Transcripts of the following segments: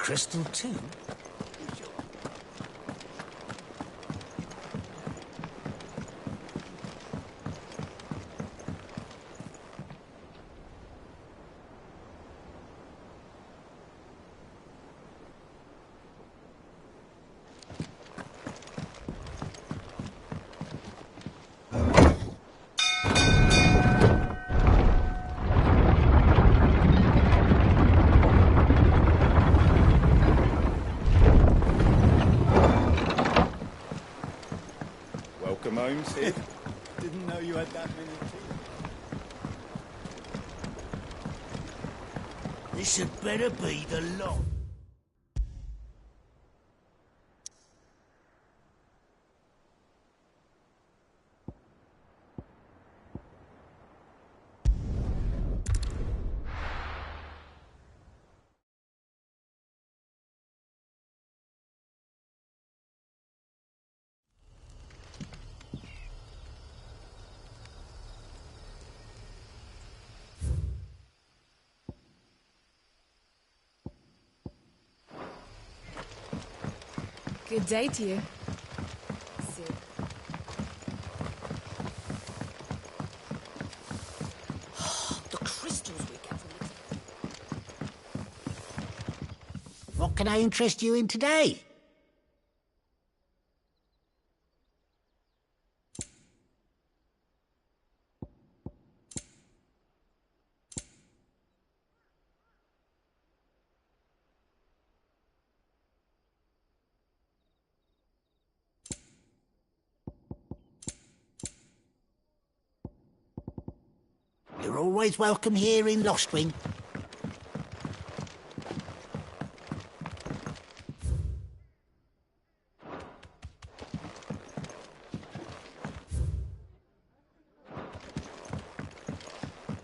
crystal too? Didn't know you had that many teeth. This had better be the lot. Good day to you. The crystals we get from it. What can I interest you in today? You're always welcome here in Lostwing.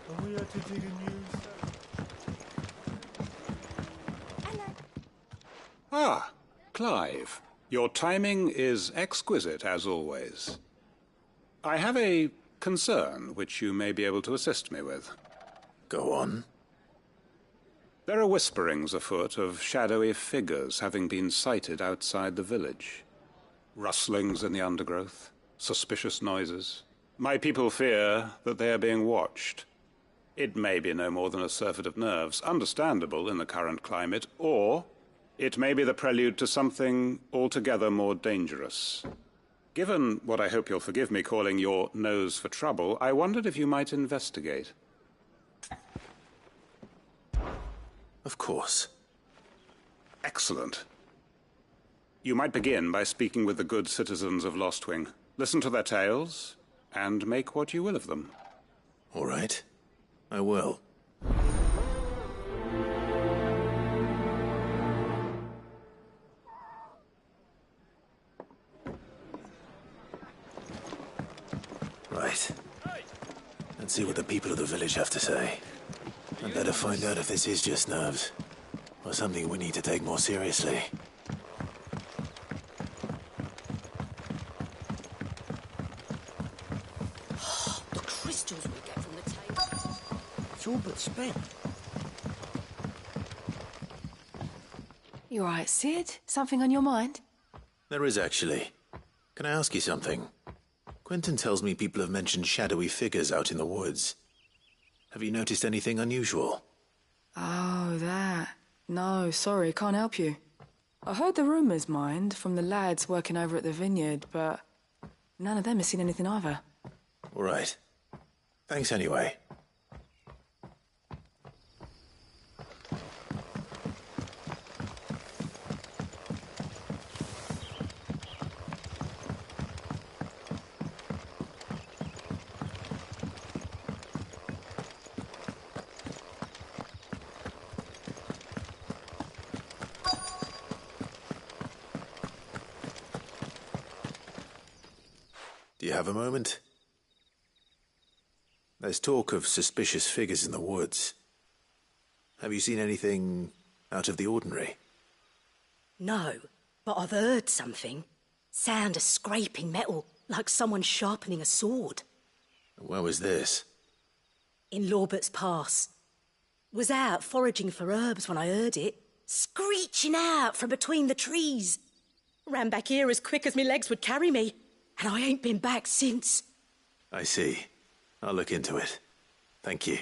Are we had to dig a new Hello. Ah, Clive. Your timing is exquisite, as always. I have a concern which you may be able to assist me with. Go on. There are whisperings afoot of shadowy figures having been sighted outside the village. Rustlings in the undergrowth, suspicious noises. My people fear that they are being watched. It may be no more than a surfeit of nerves, understandable in the current climate, or it may be the prelude to something altogether more dangerous. Given what I hope you'll forgive me calling your nose for trouble, I wondered if you might investigate. Of course. Excellent. You might begin by speaking with the good citizens of Lostwing. Listen to their tales, and make what you will of them. All right. I will. Right. Let's see what the people of the village have to say. I'd better find out if this is just nerves, or something we need to take more seriously. The crystals we get from the table. It's all but spent. You all right, Sid? Something on your mind? There is actually. Can I ask you something? Quentin tells me people have mentioned shadowy figures out in the woods. Have you noticed anything unusual? Oh, that. No, sorry, can't help you. I heard the rumours, mind, from the lads working over at the vineyard, but none of them has seen anything either. All right. Thanks anyway. Do you have a moment? There's talk of suspicious figures in the woods. Have you seen anything out of the ordinary? No, but I've heard something. Sound of scraping metal, like someone sharpening a sword. Where was this? In Lorbert's Pass. Was out foraging for herbs when I heard it. screeching out from between the trees. Ran back here as quick as my legs would carry me, and I ain't been back since. I see. I'll look into it. Thank you.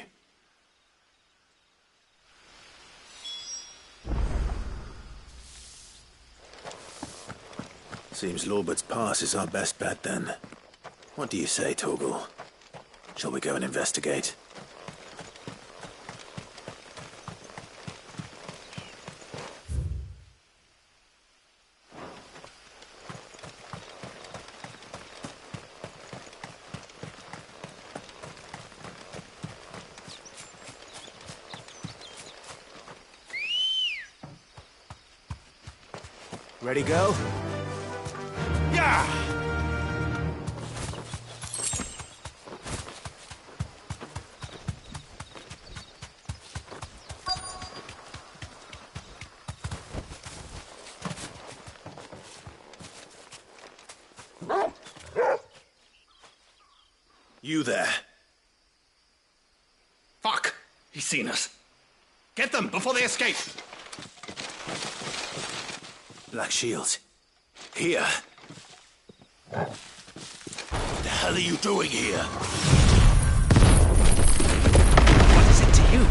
Seems Lorbert's Pass is our best bet then. What do you say, Torgal? Shall we go and investigate? Ready, go? Yeah! You there? Fuck! He's seen us. Get them before they escape! Black Shields. Here. What the hell are you doing here? What is it to you?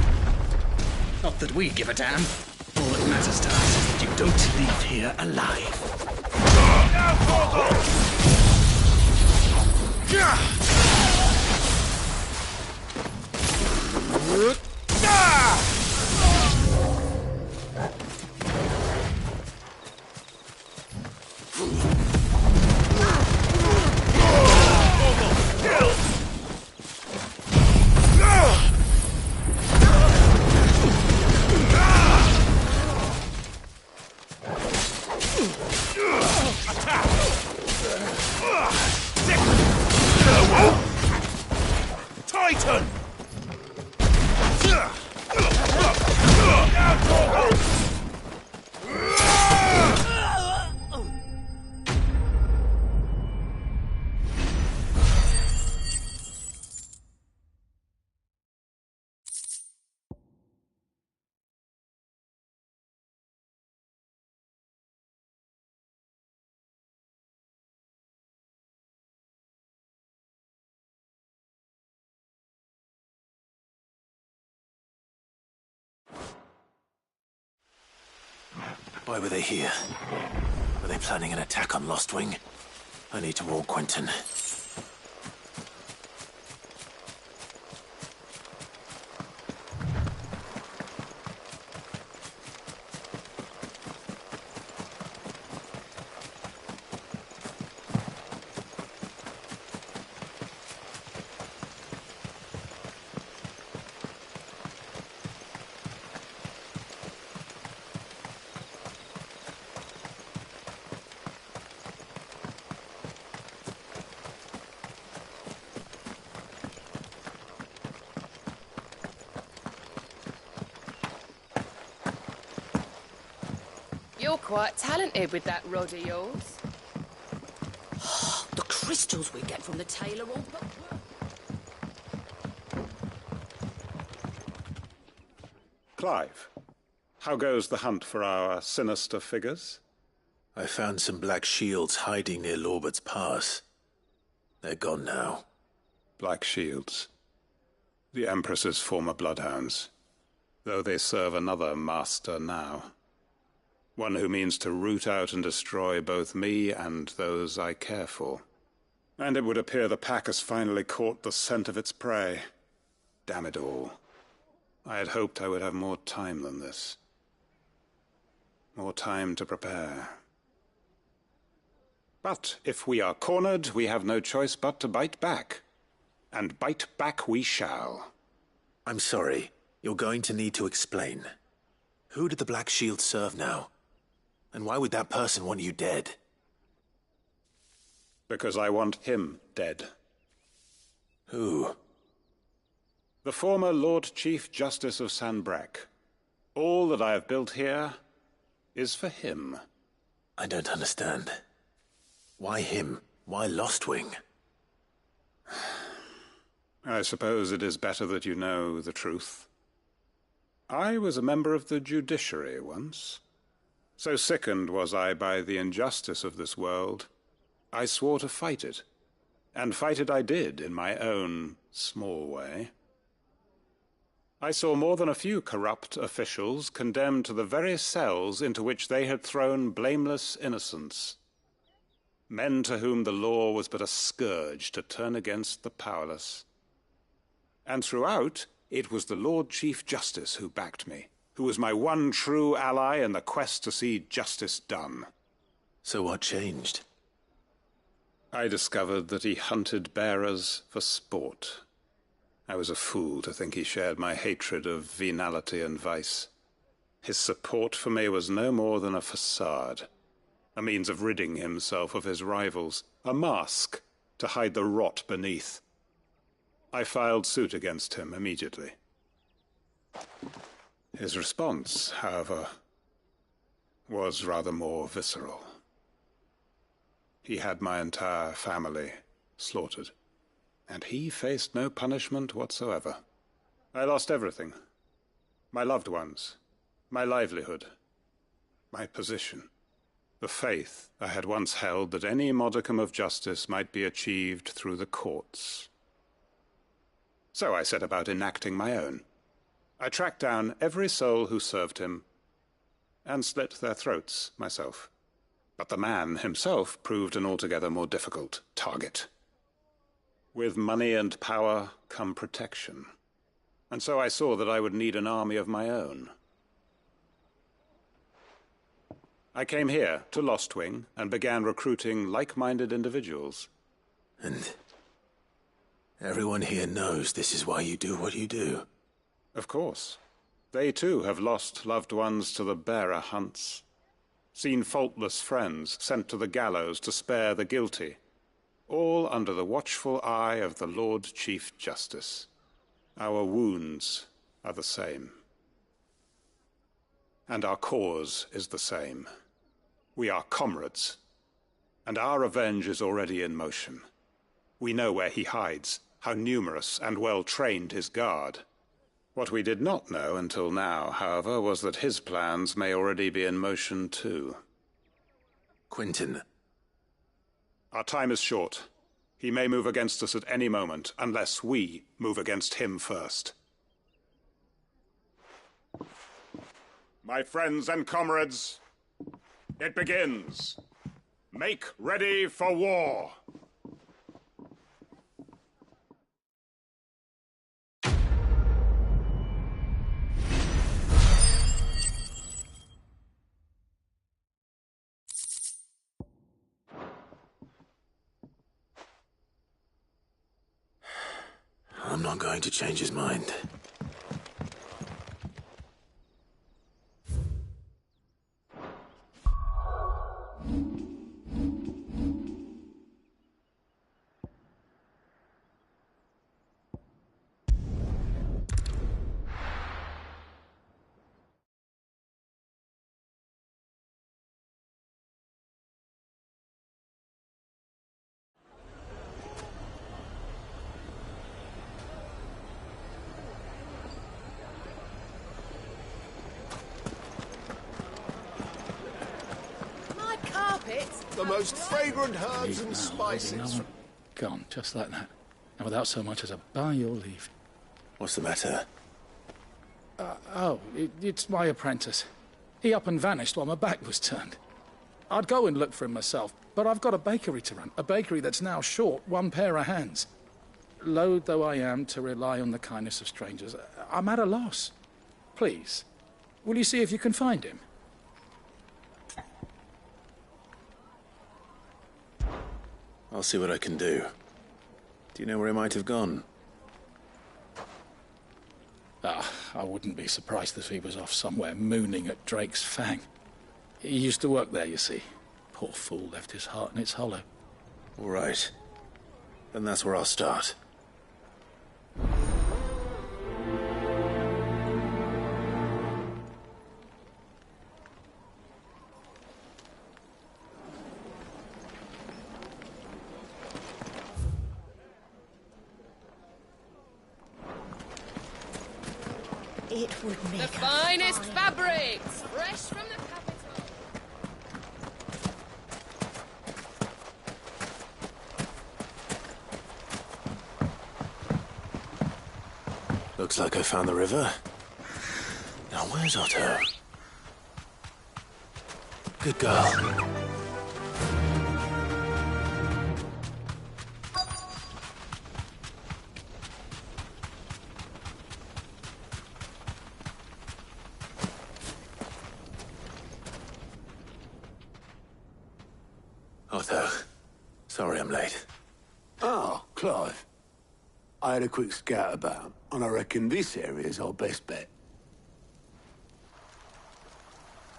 Not that we give a damn. All that matters to us is that you don't leave here alive. Titan! Why were they here? Were they planning an attack on Lostwing? I need to warn Quentin. You're quite talented with that rod of yours. The crystals we get from the tailor all but Clive, how goes the hunt for our sinister figures? I found some black shields hiding near Lorbert's Pass. They're gone now. Black Shields. The Empress's former bloodhounds. Though they serve another master now. One who means to root out and destroy both me and those I care for. And it would appear the pack has finally caught the scent of its prey. Damn it all. I had hoped I would have more time than this. More time to prepare. But if we are cornered, we have no choice but to bite back. And bite back we shall. I'm sorry. You're going to need to explain. Who did the Black Shield serve now? And why would that person want you dead? Because I want him dead. Who? The former Lord Chief Justice of Sanbreque. All that I have built here is for him. I don't understand. Why him? Why Lostwing? I suppose it is better that you know the truth. I was a member of the judiciary once. So sickened was I by the injustice of this world, I swore to fight it. And fight it I did, in my own small way. I saw more than a few corrupt officials condemned to the very cells into which they had thrown blameless innocents. Men to whom the law was but a scourge to turn against the powerless. And throughout, it was the Lord Chief Justice who backed me, who was my one true ally in the quest to see justice done. So what changed? I discovered that he hunted bearers for sport. I was a fool to think he shared my hatred of venality and vice. His support for me was no more than a facade, a means of ridding himself of his rivals, a mask to hide the rot beneath. I filed suit against him immediately. His response, however, was rather more visceral. He had my entire family slaughtered, and he faced no punishment whatsoever. I lost everything. My loved ones, my livelihood, my position, the faith I had once held that any modicum of justice might be achieved through the courts. So I set about enacting my own. I tracked down every soul who served him, and slit their throats myself. But the man himself proved an altogether more difficult target. With money and power come protection, and so I saw that I would need an army of my own. I came here to Lostwing and began recruiting like-minded individuals. And everyone here knows this is why you do what you do. Of course. They too have lost loved ones to the bearer hunts. Seen faultless friends sent to the gallows to spare the guilty, all under the watchful eye of the Lord Chief Justice. Our wounds are the same. And our cause is the same. We are comrades, and our revenge is already in motion. We know where he hides, how numerous and well-trained his guard. What we did not know until now, however, was that his plans may already be in motion too. Quentin. Our time is short. He may move against us at any moment, unless we move against him first. My friends and comrades, it begins. Make ready for war. I'm not going to change his mind. The most fragrant herbs and spices. Gone, just like that. And without so much as a by your leave. What's the matter? It's my apprentice. He up and vanished while my back was turned. I'd go and look for him myself, but I've got a bakery to run. A bakery that's now short one pair of hands. Loath though I am to rely on the kindness of strangers, I'm at a loss. Please, will you see if you can find him? I'll see what I can do. Do you know where he might have gone? I wouldn't be surprised if he was off somewhere mooning at Drake's Fang. He used to work there, you see. Poor fool left his heart in its hollow. All right. Then that's where I'll start. It would make The finest fabrics, fresh from the capital. Looks like I found the river. Now where's Otto? Good girl. Otto, sorry I'm late. Oh, Clive. I had a quick scout about, and I reckon this area's our best bet.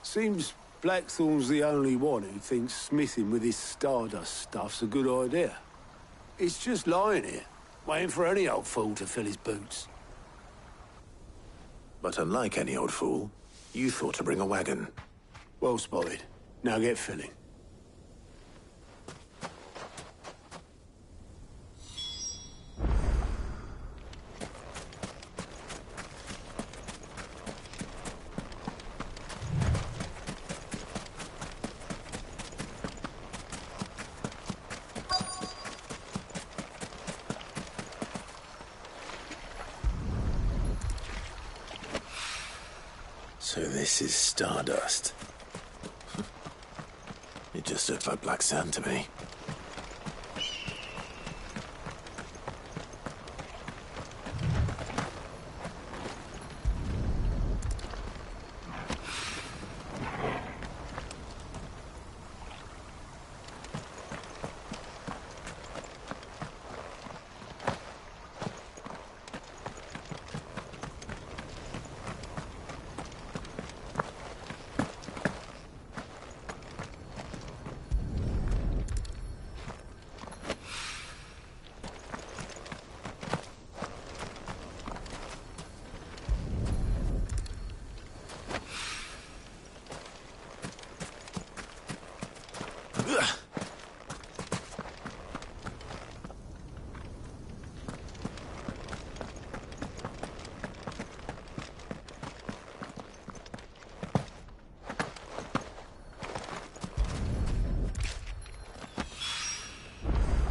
Seems Blackthorn's the only one who thinks smithing with his stardust stuff's a good idea. It's just lying here, waiting for any old fool to fill his boots. But unlike any old fool, you thought to bring a wagon. Well spotted. Now get filling. So this is stardust. It just looks like black sand to me.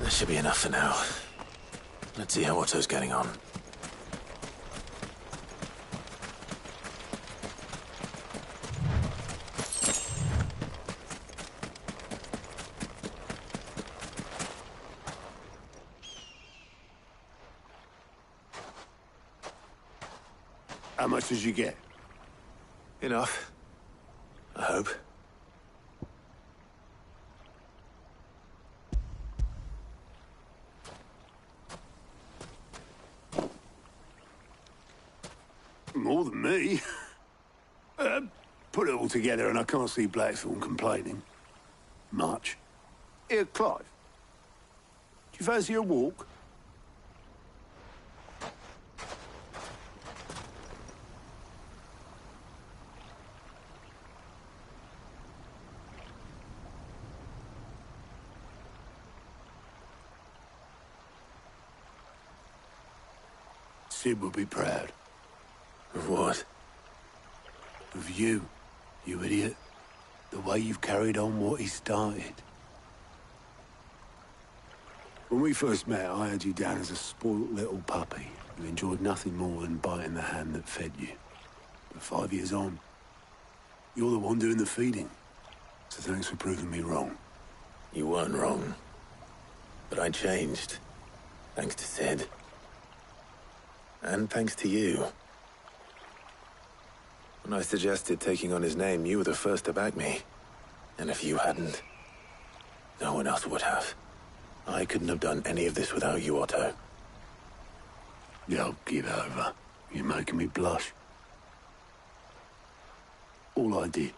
That should be enough for now. Let's see how Otto's getting on. How much did you get? Enough. I hope. More than me. Put it all together and I can't see Blackthorn complaining. Much. Here, Clive. Do you fancy a walk? Sid will be proud. Of what? Of you, you idiot. The way you've carried on what he started. When we first met, I had you down as a spoilt little puppy who enjoyed nothing more than biting the hand that fed you. But 5 years on, you're the one doing the feeding. So thanks for proving me wrong. You weren't wrong. But I changed. Thanks to Sid. And thanks to you. When I suggested taking on his name, you were the first to back me. And if you hadn't, no one else would have. I couldn't have done any of this without you, Otto. Yo, give over. You're making me blush. All I did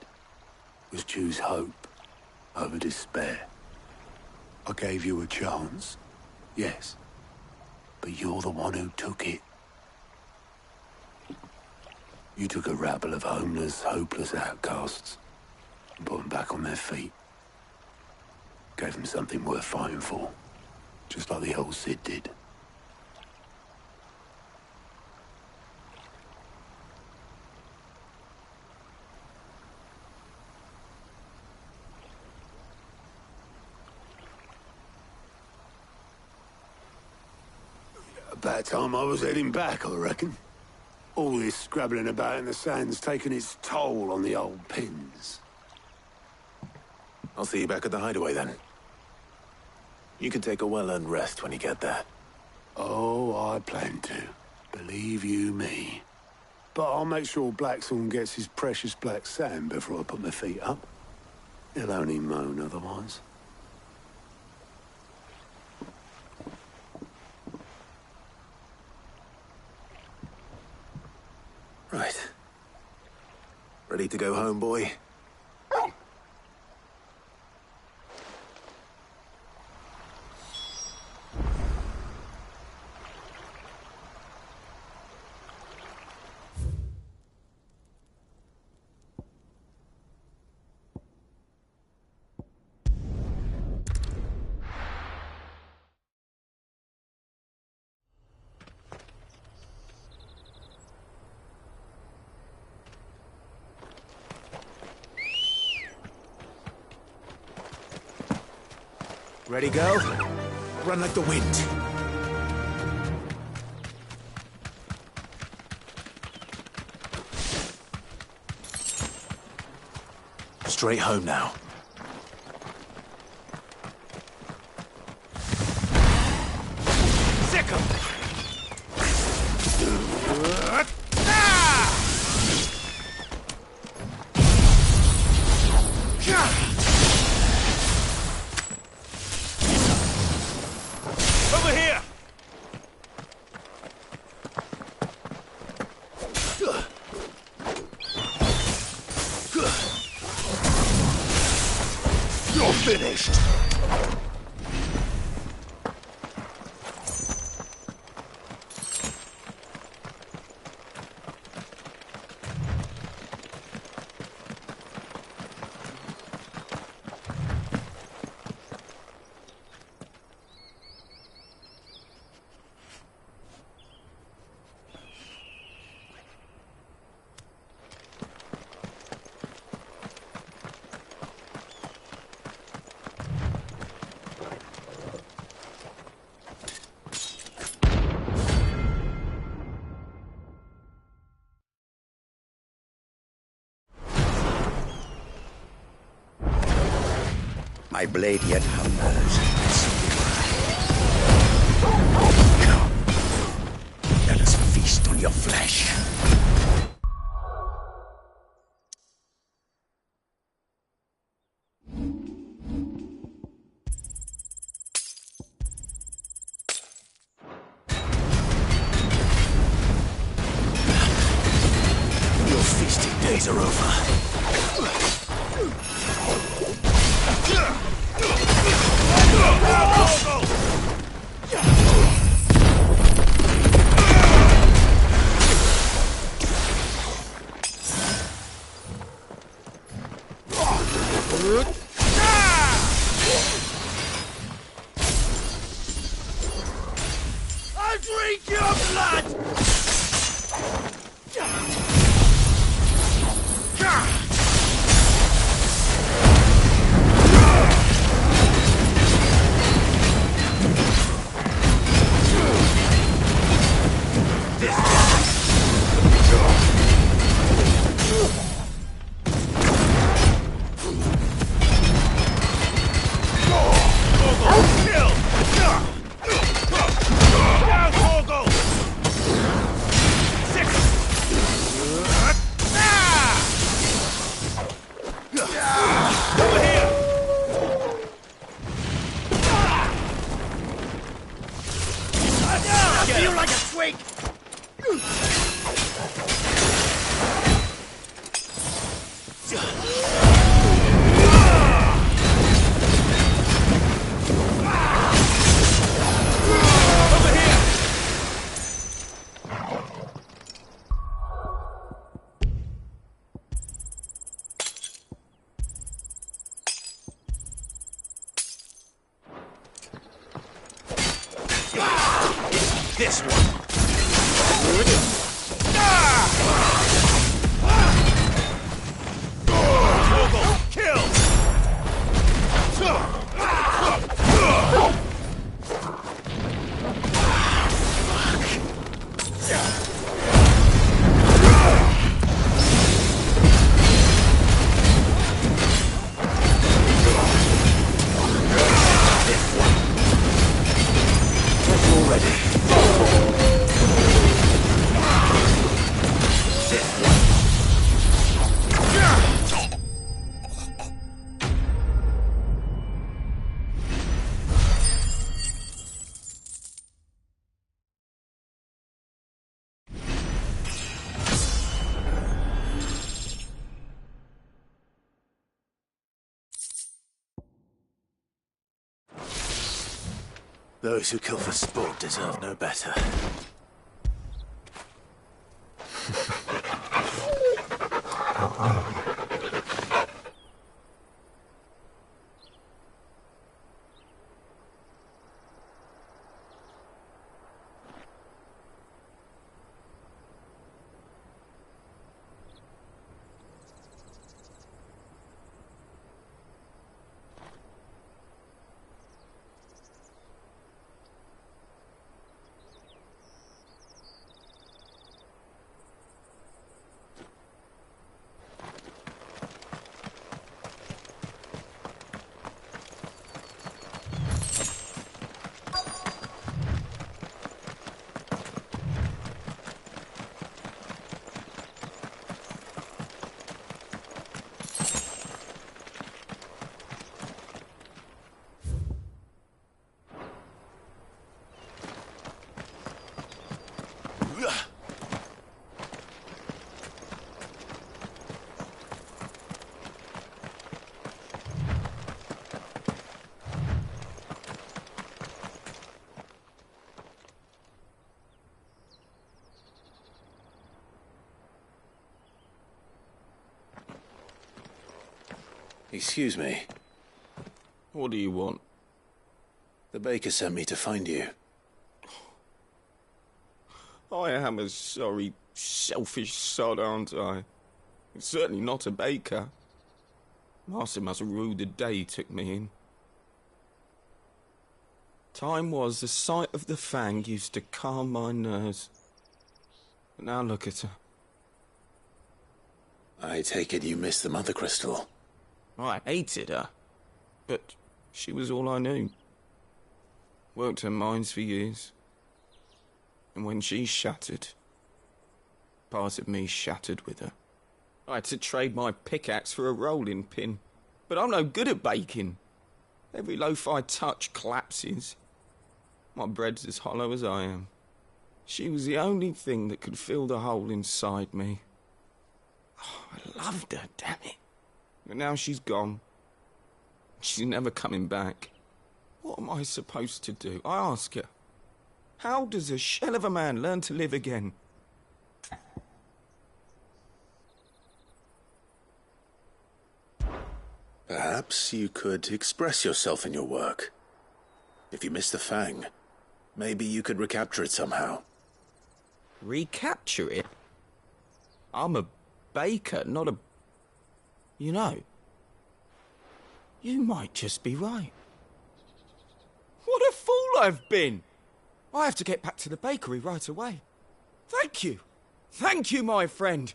was choose hope over despair. I gave you a chance, yes. But you're the one who took it. You took a rabble of homeless, hopeless outcasts and put them back on their feet. Gave them something worth fighting for, just like the old Sid did. About time I was heading back, I reckon. All this scrabbling about in the sand's taken its toll on the old pins. I'll see you back at the hideaway then. You can take a well-earned rest when you get there. Oh, I plan to. Believe you me. But I'll make sure Blackthorn gets his precious black sand before I put my feet up. He'll only moan otherwise. Right. Ready to go home, boy? Ready, go? Run like the wind. Straight home now. Sick 'em! Over here! You're finished! My blade yet hungers. Come, let us feast on your flesh. Your feasting days are over. I'll drink your blood! This one. Kill! Those who kill for sport deserve no better. Excuse me. What do you want? The baker sent me to find you. I am a sorry, selfish sod, aren't I? I'm certainly not a baker. Master must have ruled the day he took me in. Time was the sight of the Fang used to calm my nerves. But now look at her. I take it you missed the Mother Crystal. I hated her, but she was all I knew. Worked her mines for years. And when she shattered, part of me shattered with her. I had to trade my pickaxe for a rolling pin, but I'm no good at baking. Every loaf I touch collapses. My bread's as hollow as I am. She was the only thing that could fill the hole inside me. Oh, I loved her, damn it. But now she's gone. She's never coming back. What am I supposed to do? I ask her. How does a shell of a man learn to live again? Perhaps you could express yourself in your work. If you miss the Fang, maybe you could recapture it somehow. Recapture it? I'm a baker, not a... You know, you might just be right. What a fool I've been! I have to get back to the bakery right away. Thank you. Thank you, my friend.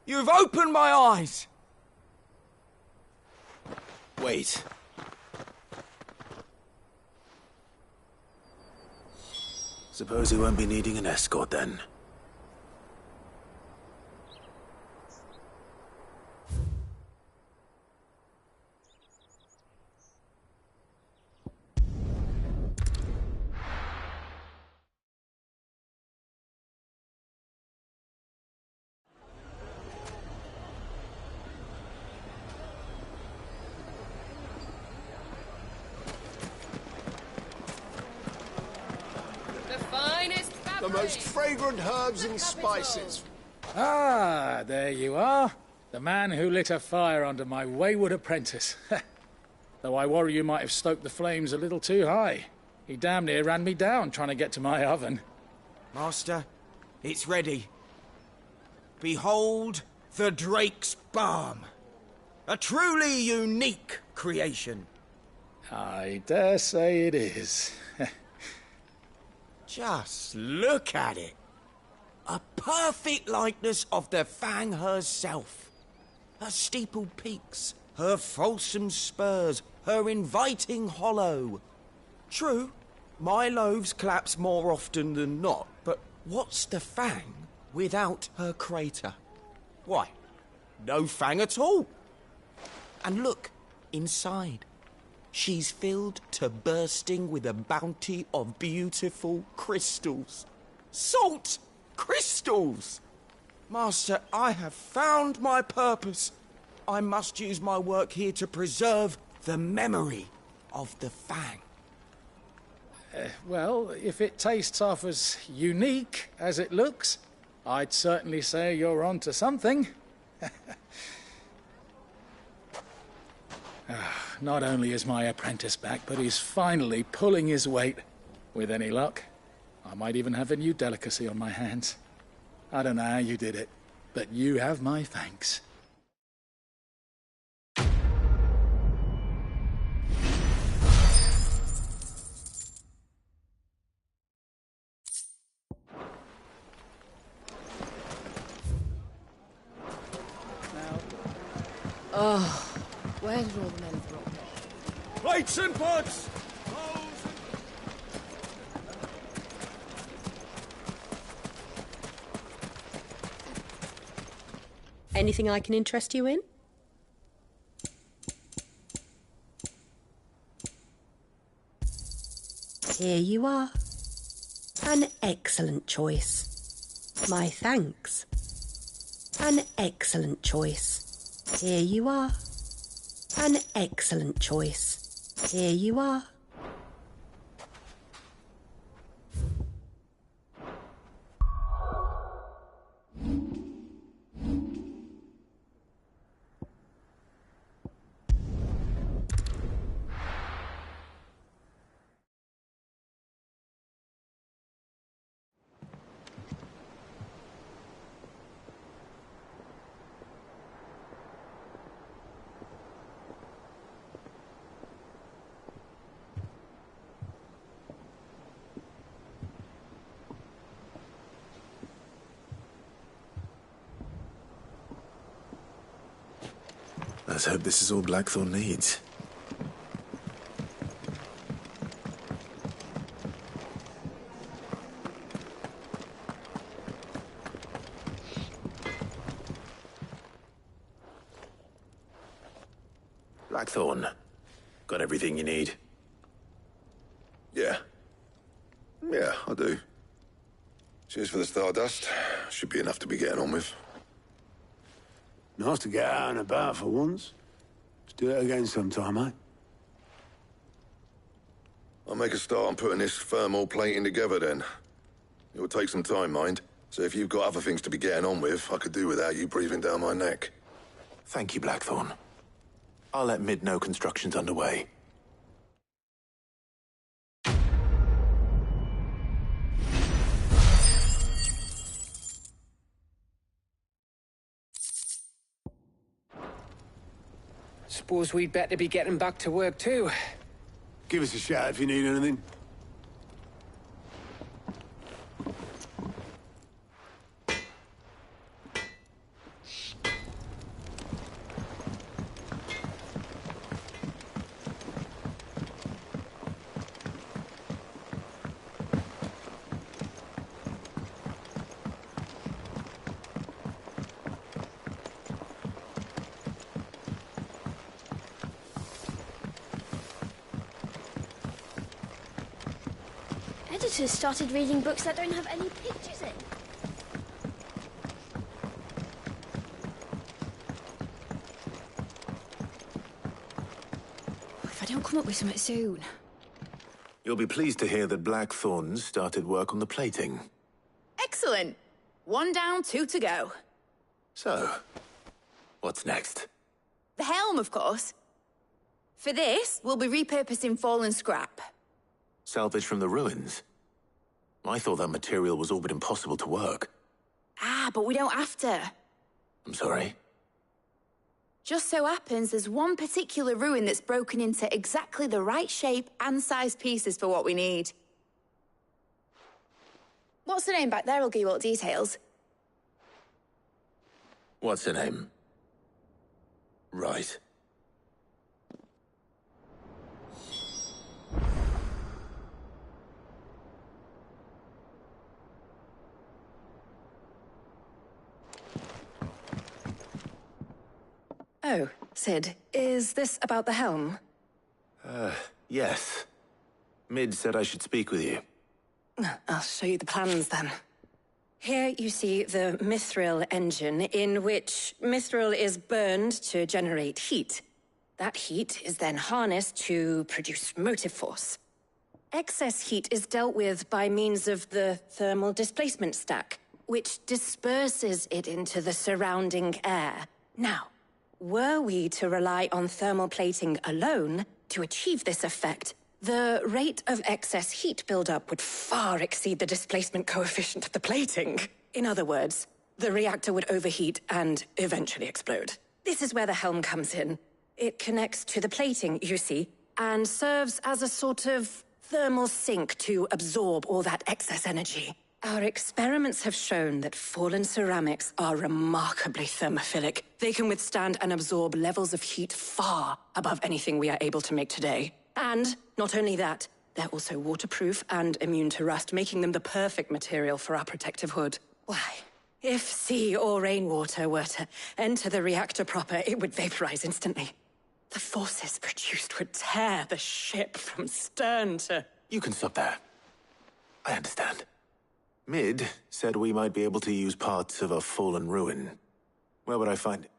You've opened my eyes. Wait. Suppose he won't be needing an escort then. The most fragrant herbs and spices. Ah, there you are. The man who lit a fire under my wayward apprentice. Though I worry you might have stoked the flames a little too high. He damn near ran me down trying to get to my oven. Master, it's ready. Behold the Drake's Balm. A truly unique creation. I dare say it is. Just look at it. A perfect likeness of the Fang herself. Her steepled peaks, her fulsome spurs, her inviting hollow. True, my loaves collapse more often than not, but what's the Fang without her crater? Why, no Fang at all. And look, inside. She's filled to bursting with a bounty of beautiful crystals. Salt crystals! Master, I have found my purpose. I must use my work here to preserve the memory of the Fang. Well, if it tastes half as unique as it looks, I'd certainly say you're onto something. Not only is my apprentice back, but he's finally pulling his weight. With any luck, I might even have a new delicacy on my hands. I don't know how you did it, but you have my thanks. Oh, where did all the men drop? Plates and pots! Anything I can interest you in? Here you are. An excellent choice. My thanks. An excellent choice. Here you are. An excellent choice. Here you are. Let's hope this is all Blackthorn needs. Blackthorn, got everything you need? Yeah. Yeah, I do. Cheers for the stardust. Should be enough to be getting on with. Nice to get out and about for once. Let's do it again sometime, eh? I'll make a start on putting this thermal plating together then. It will take some time, mind. So if you've got other things to be getting on with, I could do without you breathing down my neck. Thank you, Blackthorn. I'll let Mid know construction's underway. Suppose we'd better be getting back to work too. Give us a shout if you need anything. Editors started reading books that don't have any pictures in. If I don't come up with something soon. You'll be pleased to hear that Blackthorn's started work on the plating. Excellent. 1 down, 2 to go. So, what's next? The helm, of course. For this, we'll be repurposing fallen scrap. Salvage from the ruins? I thought that material was all but impossible to work. Ah, but we don't have to. I'm sorry? Just so happens there's one particular ruin that's broken into exactly the right shape and size pieces for what we need. What's the name back there? I'll give you all the details. What's her name? Right. Oh, Sid, is this about the helm? Yes. Mid said I should speak with you. I'll show you the plans then. Here you see the mithril engine, in which mithril is burned to generate heat. That heat is then harnessed to produce motive force. Excess heat is dealt with by means of the thermal displacement stack, which disperses it into the surrounding air. Now, were we to rely on thermal plating alone to achieve this effect, the rate of excess heat buildup would far exceed the displacement coefficient of the plating. In other words, the reactor would overheat and eventually explode. This is where the helm comes in. It connects to the plating, you see, and serves as a sort of thermal sink to absorb all that excess energy. Our experiments have shown that fallen ceramics are remarkably thermophilic. They can withstand and absorb levels of heat far above anything we are able to make today. And not only that, they're also waterproof and immune to rust, making them the perfect material for our protective hood. Why, if sea or rainwater were to enter the reactor proper, it would vaporize instantly. The forces produced would tear the ship from stern to... You can stop there. I understand. Mid said we might be able to use parts of a fallen ruin. Where would I find it?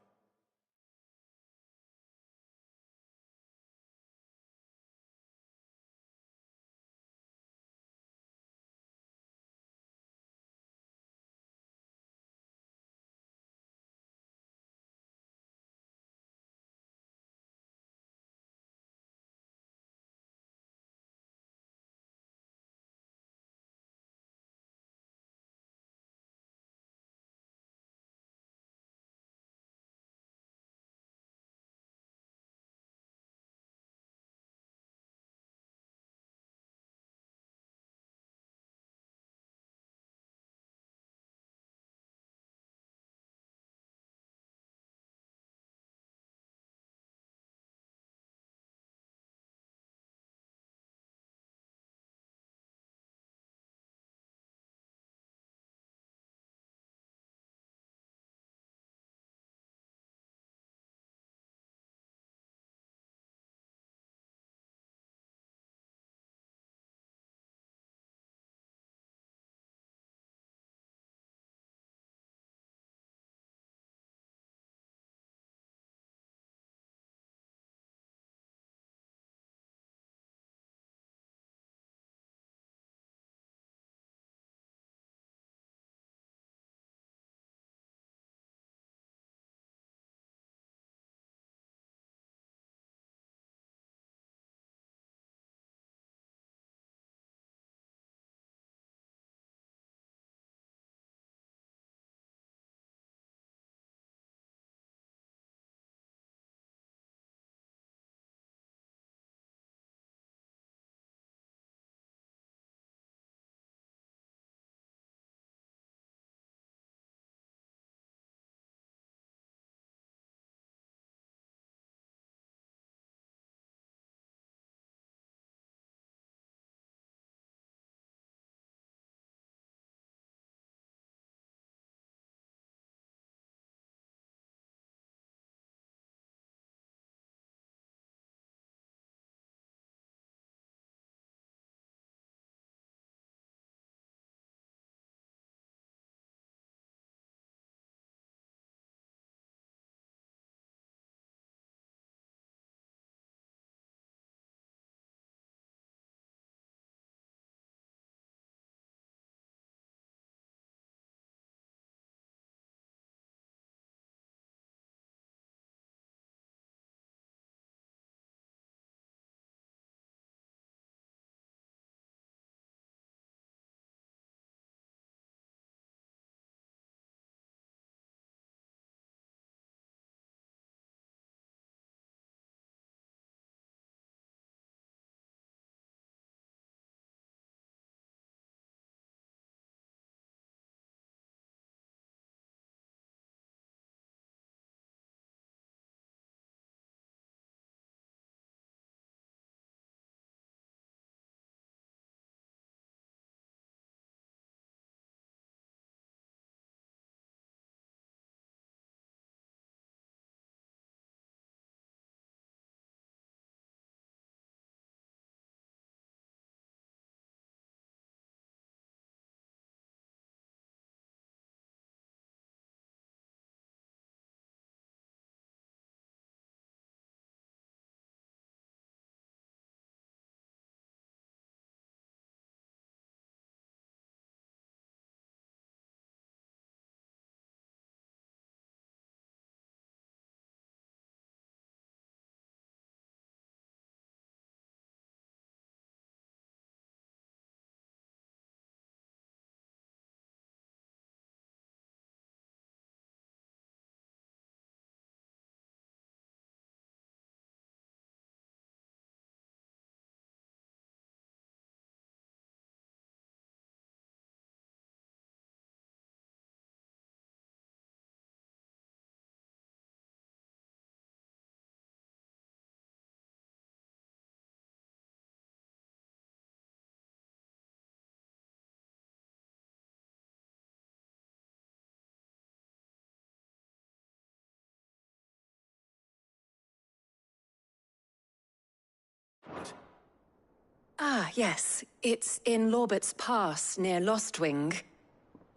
Ah, yes. It's in Lorbert's Pass, near Lostwing.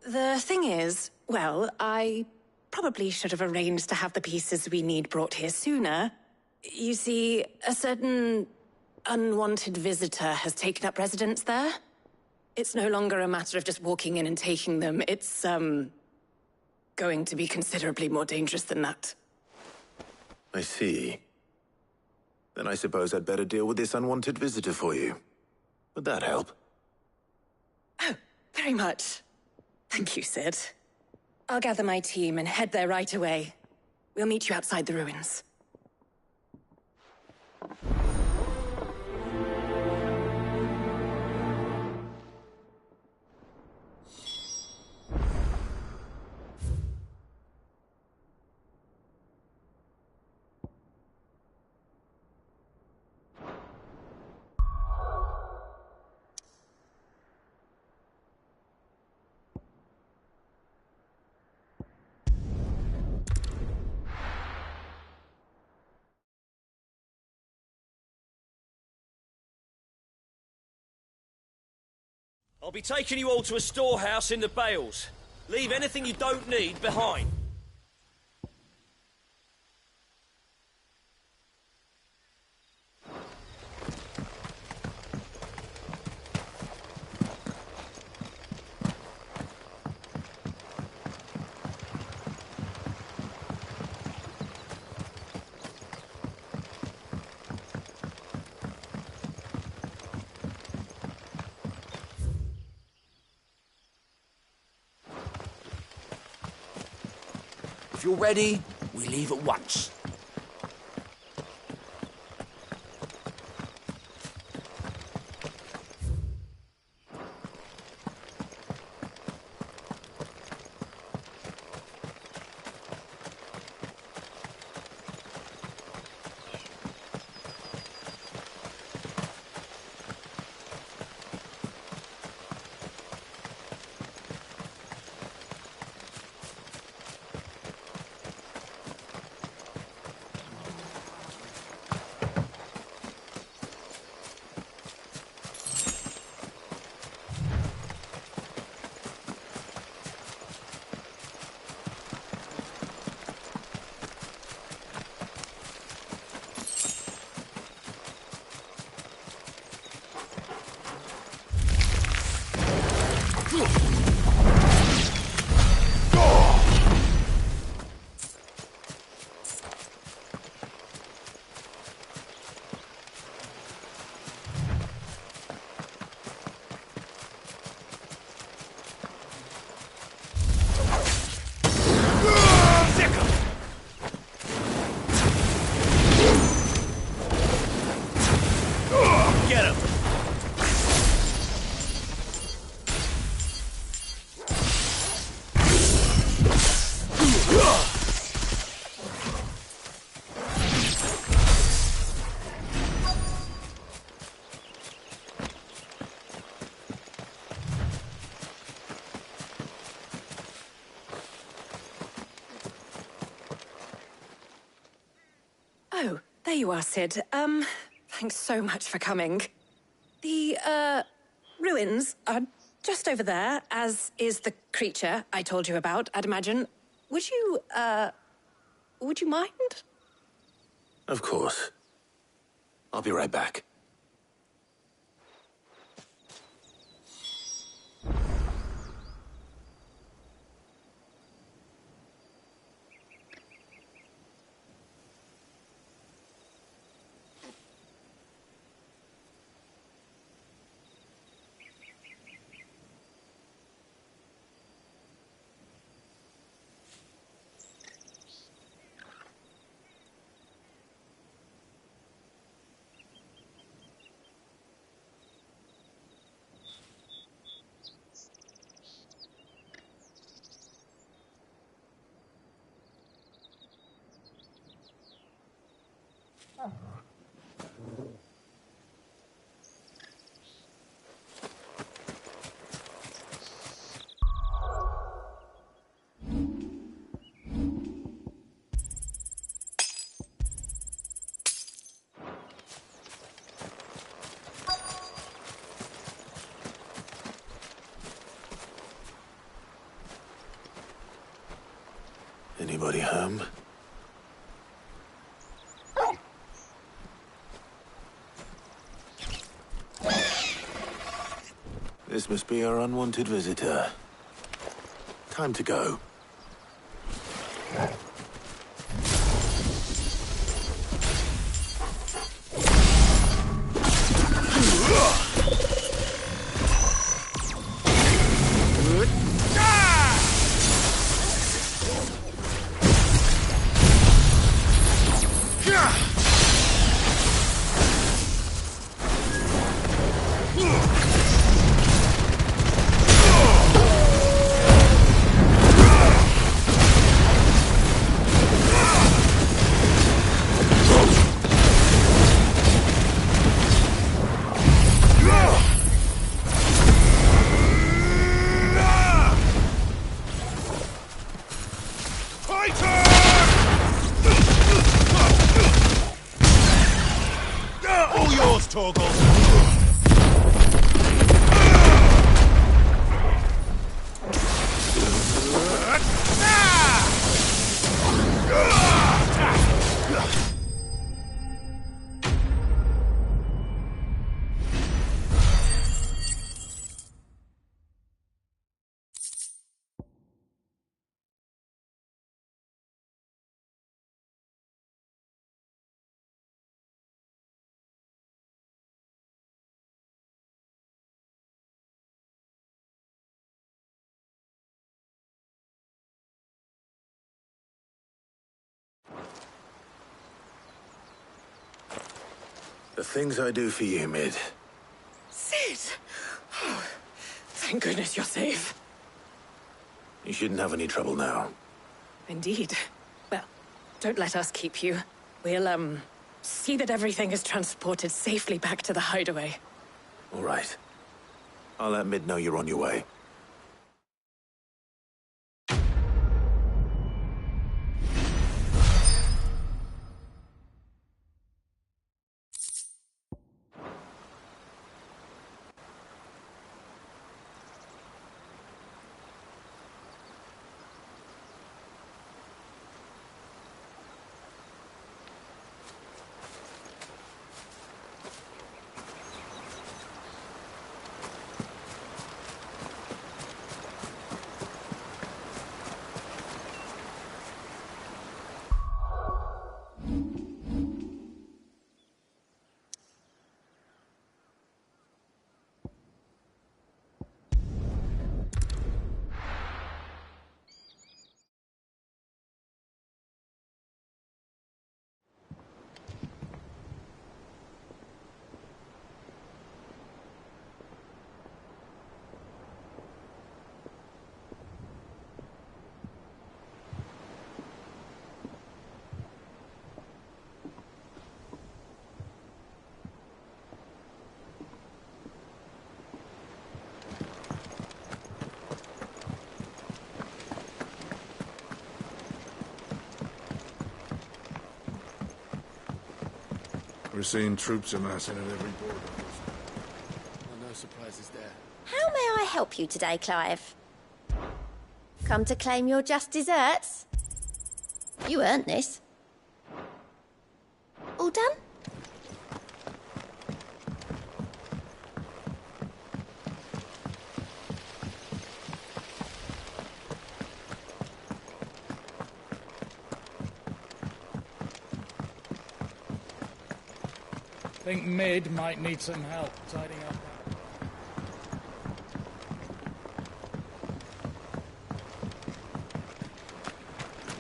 The thing is, well, I probably should have arranged to have the pieces we need brought here sooner. You see, a certain unwanted visitor has taken up residence there. It's no longer a matter of just walking in and taking them. It's, going to be considerably more dangerous than that. I see. Then I suppose I'd better deal with this unwanted visitor for you. Would that help? Oh, very much. Thank you, Sid. I'll gather my team and head there right away. We'll meet you outside the ruins. I'll be taking you all to a storehouse in the Bales. Leave anything you don't need behind. If you're ready, we leave at once. Oh, there you are, Sid. Thanks so much for coming. The, ruins are just over there, as is the creature I told you about, I'd imagine. Would you mind? Of course. I'll be right back. Anybody home? This must be our unwanted visitor. Time to go. All yours, Torgal! The things I do for you, Mid. Sid! Oh, thank goodness you're safe. You shouldn't have any trouble now. Indeed. Well, don't let us keep you. We'll, see that everything is transported safely back to the hideaway. All right. I'll let Mid know you're on your way. We're seeing troops amassing at every border. Well, no surprises there. How may I help you today, Clive? Come to claim your just desserts? You earned this. All done? I think Mid might need some help tidying up.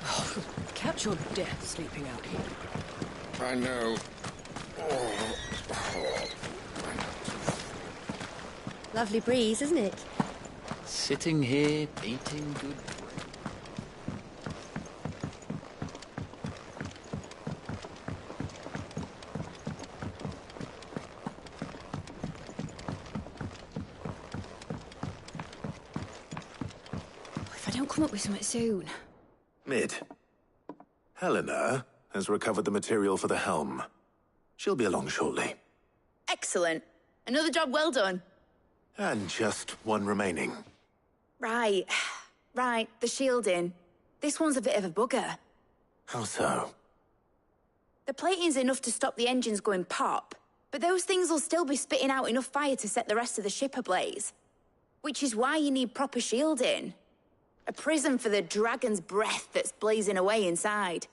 Oh, catch your death sleeping out here. I know. Lovely breeze, isn't it? Sitting here, eating good bread. Come up with something soon. Mid. Helena has recovered the material for the helm. She'll be along shortly. Excellent. Another job well done. And just one remaining. Right. The shielding. This one's a bit of a bugger. How so? The plating's enough to stop the engines going pop, but those things will still be spitting out enough fire to set the rest of the ship ablaze. Which is why you need proper shielding. A prism for the dragon's breath that's blazing away inside.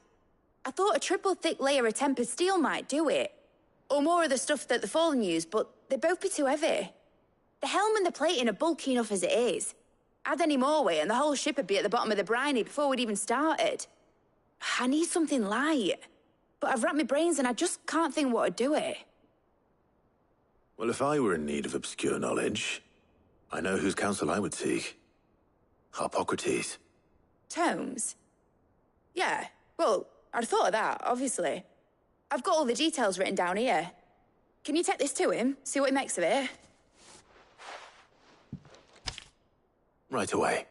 I thought a triple thick layer of tempered steel might do it. Or more of the stuff that the Fallen use, but they'd both be too heavy. The helm and the plating are bulky enough as it is. Add any more weight and the whole ship would be at the bottom of the briny before we'd even started. I need something light. But I've racked my brains and I just can't think what would do it. Well, if I were in need of obscure knowledge, I know whose counsel I would seek. Harpocrates. Tomes? Yeah, well, I'd thought of that, obviously. I've got all the details written down here. Can you take this to him, see what he makes of it? Right away.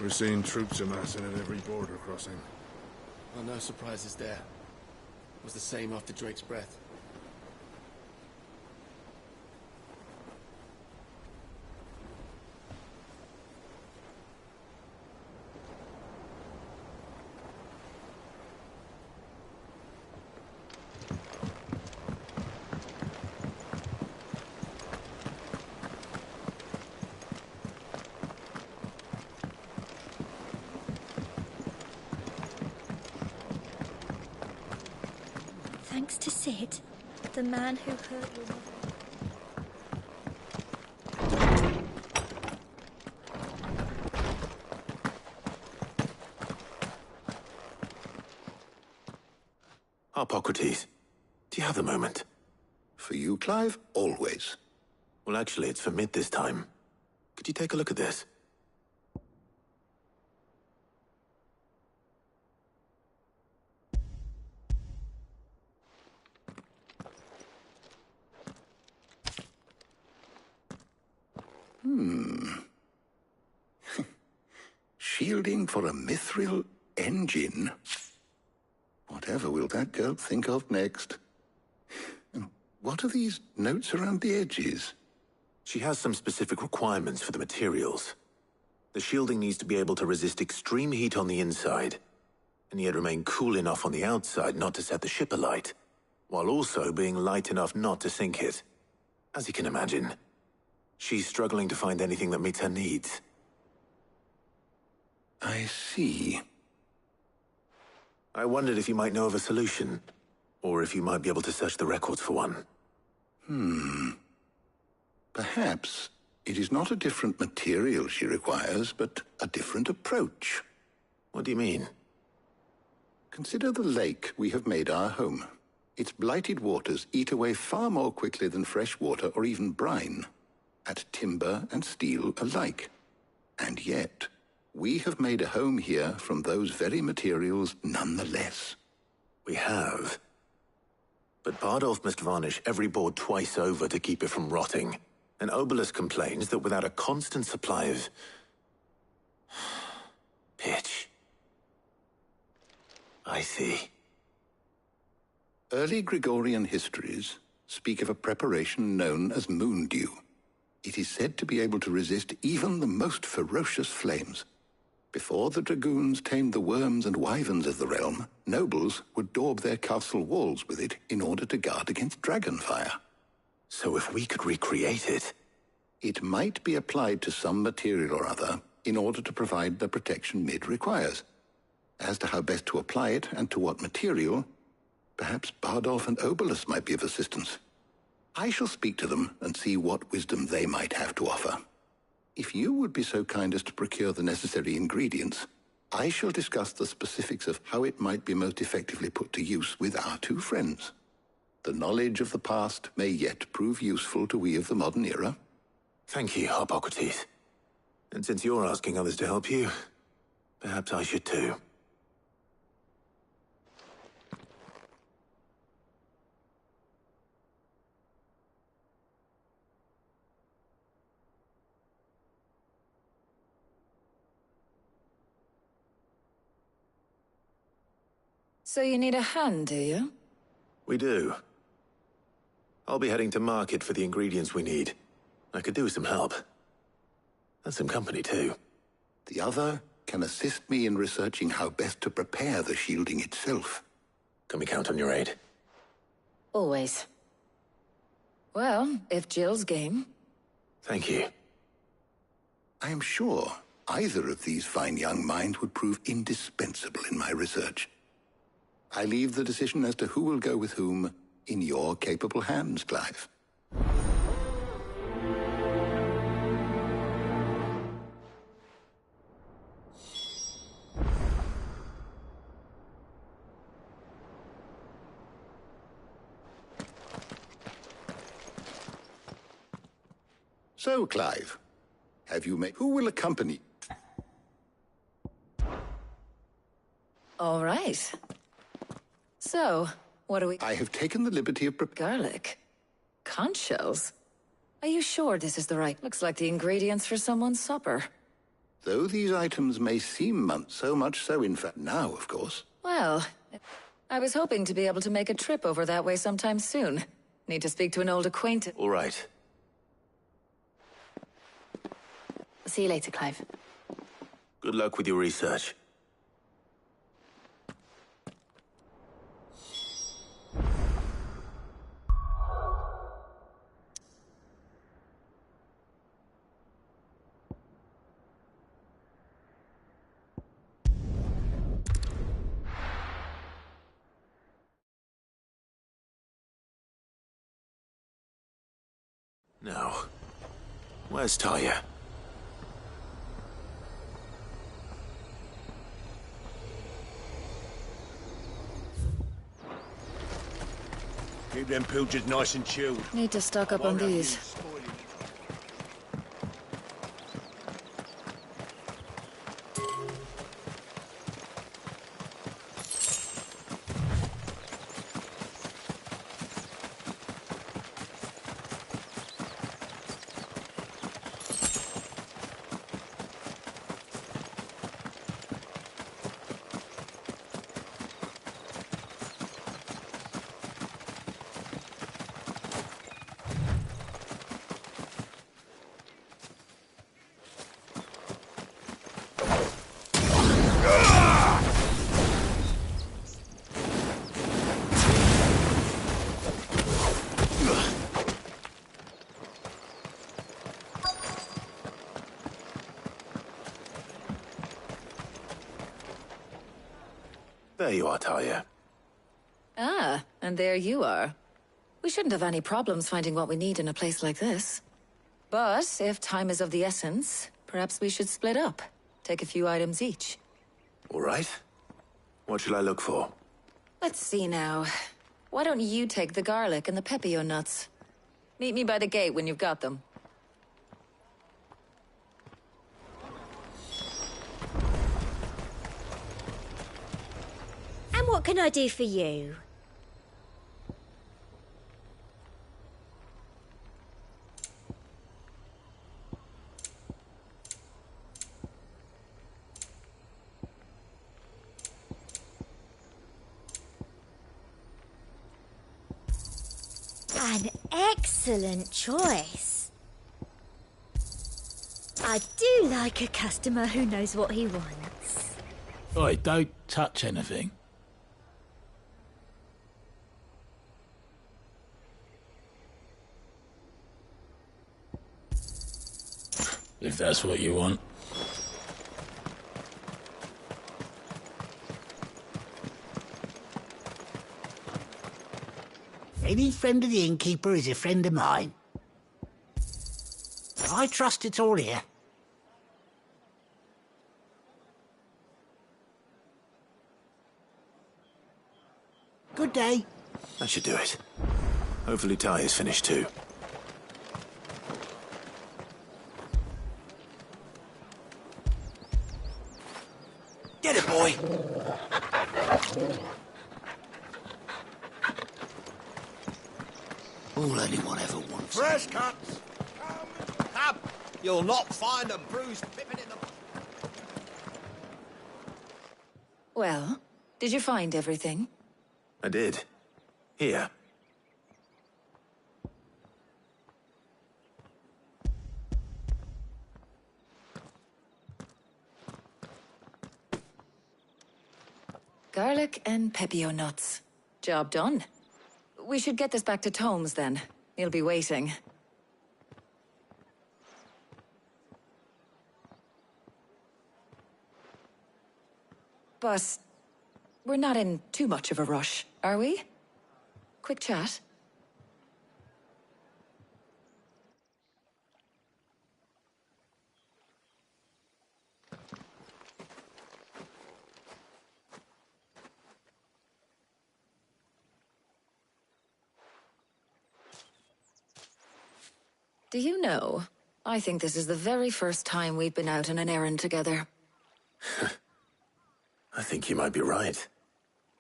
We're seeing troops amassing at every border crossing. Well, no surprises there. It was the same after Drake's breath. Thanks to Sid, the man who hurt your mother. Hippocrates, do you have a moment? For you, Clive? Always. Well, actually, it's for mid this time. Could you take a look at this? Shielding for a mithril engine? Whatever will that girl think of next? And what are these notes around the edges? She has some specific requirements for the materials. The shielding needs to be able to resist extreme heat on the inside, and yet remain cool enough on the outside not to set the ship alight, while also being light enough not to sink it. As you can imagine, she's struggling to find anything that meets her needs. I see. I wondered if you might know of a solution, or if you might be able to search the records for one. Perhaps it is not a different material she requires, but a different approach. What do you mean? Consider the lake we have made our home. Its blighted waters eat away far more quickly than fresh water or even brine, at timber and steel alike. And yet, we have made a home here from those very materials nonetheless. We have. But Bardolph must varnish every board twice over to keep it from rotting. And Obelisk complains that without a constant supply of pitch. I see. Early Gregorian histories speak of a preparation known as moondew. It is said to be able to resist even the most ferocious flames. Before the dragoons tamed the worms and wyverns of the realm, nobles would daub their castle walls with it in order to guard against dragonfire. So if we could recreate it... It might be applied to some material or other in order to provide the protection Mid requires. As to how best to apply it and to what material, perhaps Bardolph and Obelisk might be of assistance. I shall speak to them and see what wisdom they might have to offer. If you would be so kind as to procure the necessary ingredients, I shall discuss the specifics of how it might be most effectively put to use with our two friends. The knowledge of the past may yet prove useful to we of the modern era. Thank you, Hippocrates. And since you're asking others to help you, perhaps I should too. So you need a hand, do you? We do. I'll be heading to market for the ingredients we need. I could do with some help. And some company, too. The other can assist me in researching how best to prepare the shielding itself. Can we count on your aid? Always. Well, if Jill's game. Thank you. I am sure either of these fine young minds would prove indispensable in my research. I leave the decision as to who will go with whom in your capable hands, Clive. So, Clive, have you made... Who will accompany... All right. So, what do we... I have taken the liberty of... Garlic? Conch shells? Are you sure this is the right... Looks like the ingredients for someone's supper. Though these items may seem so much so, in fact, now, of course. Well, I was hoping to be able to make a trip over that way sometime soon. Need to speak to an old acquaintance. All right. See you later, Clive. Good luck with your research. Now, where's Taya? Keep them pilgers nice and chilled. Need to stock up on these. There you are, Taya. Ah, and there you are. We shouldn't have any problems finding what we need in a place like this. But if time is of the essence, perhaps we should split up. Take a few items each. All right. What shall I look for? Let's see now. Why don't you take the garlic and the pepio nuts? Meet me by the gate when you've got them. And what can I do for you? An excellent choice. I do like a customer who knows what he wants. Oi, don't touch anything. If that's what you want. Any friend of the innkeeper is a friend of mine. I trust it's all here. Good day. That should do it. Hopefully Taya's finished too. Get it, boy! All anyone ever wants. Fresh cuts! Come! You'll not find a bruised pippin in the... Well, did you find everything? I did. Here. Garlic and pepio nuts. Job done. We should get this back to Tomes, then. He'll be waiting. But we're not in too much of a rush, are we? Quick chat? Do you know, I think this is the very first time we've been out on an errand together. I think you might be right.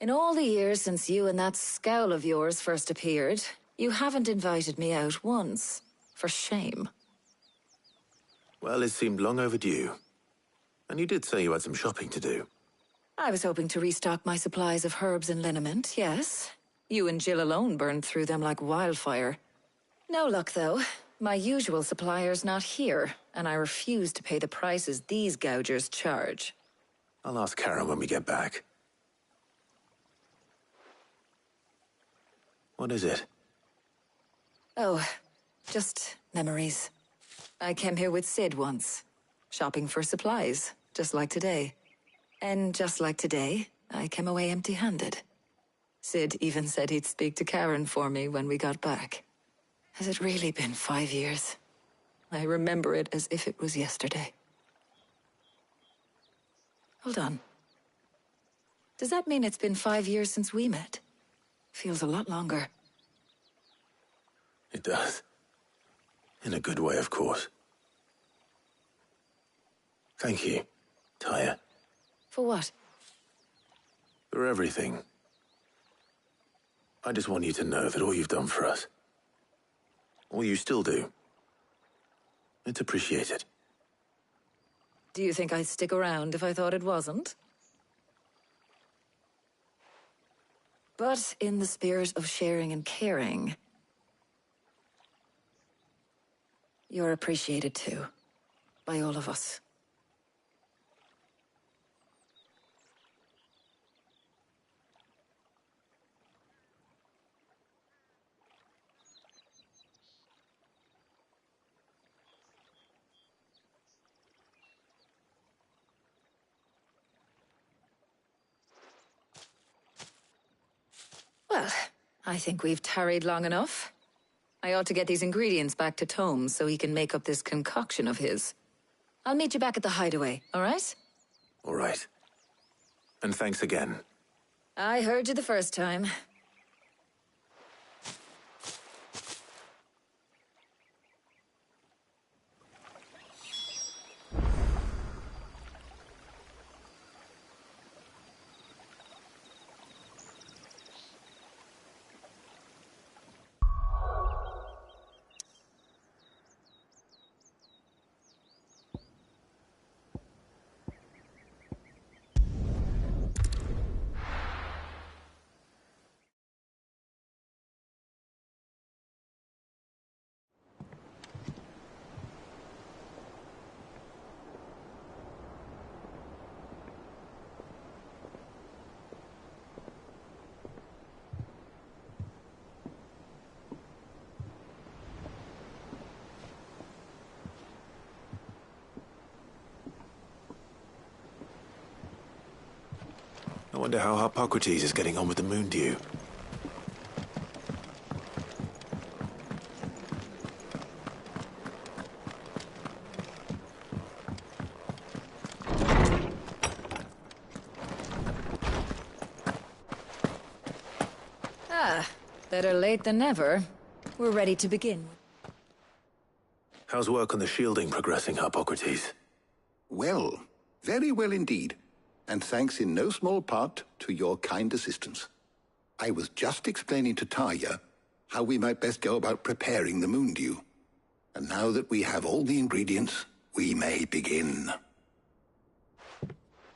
In all the years since you and that scowl of yours first appeared, you haven't invited me out once. For shame. Well, it seemed long overdue. And you did say you had some shopping to do. I was hoping to restock my supplies of herbs and liniment, yes. You and Jill alone burned through them like wildfire. No luck, though. My usual supplier's not here, and I refuse to pay the prices these gougers charge. I'll ask Karen when we get back. What is it? Oh, just memories. I came here with Sid once, shopping for supplies, just like today. And just like today, I came away empty-handed. Sid even said he'd speak to Karen for me when we got back. Has it really been 5 years? I remember it as if it was yesterday. Hold on. Does that mean it's been 5 years since we met? Feels a lot longer. It does. In a good way, of course. Thank you, Tyre. For what? For everything. I just want you to know that all you've done for us, all you still do, it's appreciated. Do you think I'd stick around if I thought it wasn't? But in the spirit of sharing and caring, you're appreciated too, by all of us. Well, I think we've tarried long enough. I ought to get these ingredients back to Tome so he can make up this concoction of his. I'll meet you back at the hideaway, all right? All right. And thanks again. I heard you the first time. I wonder how Hippocrates is getting on with the moon dew. Ah, better late than never. We're ready to begin. How's work on the shielding progressing, Hippocrates? Well, very well indeed. And thanks in no small part to your kind assistance. I was just explaining to Tarja how we might best go about preparing the moon dew. And now that we have all the ingredients, we may begin.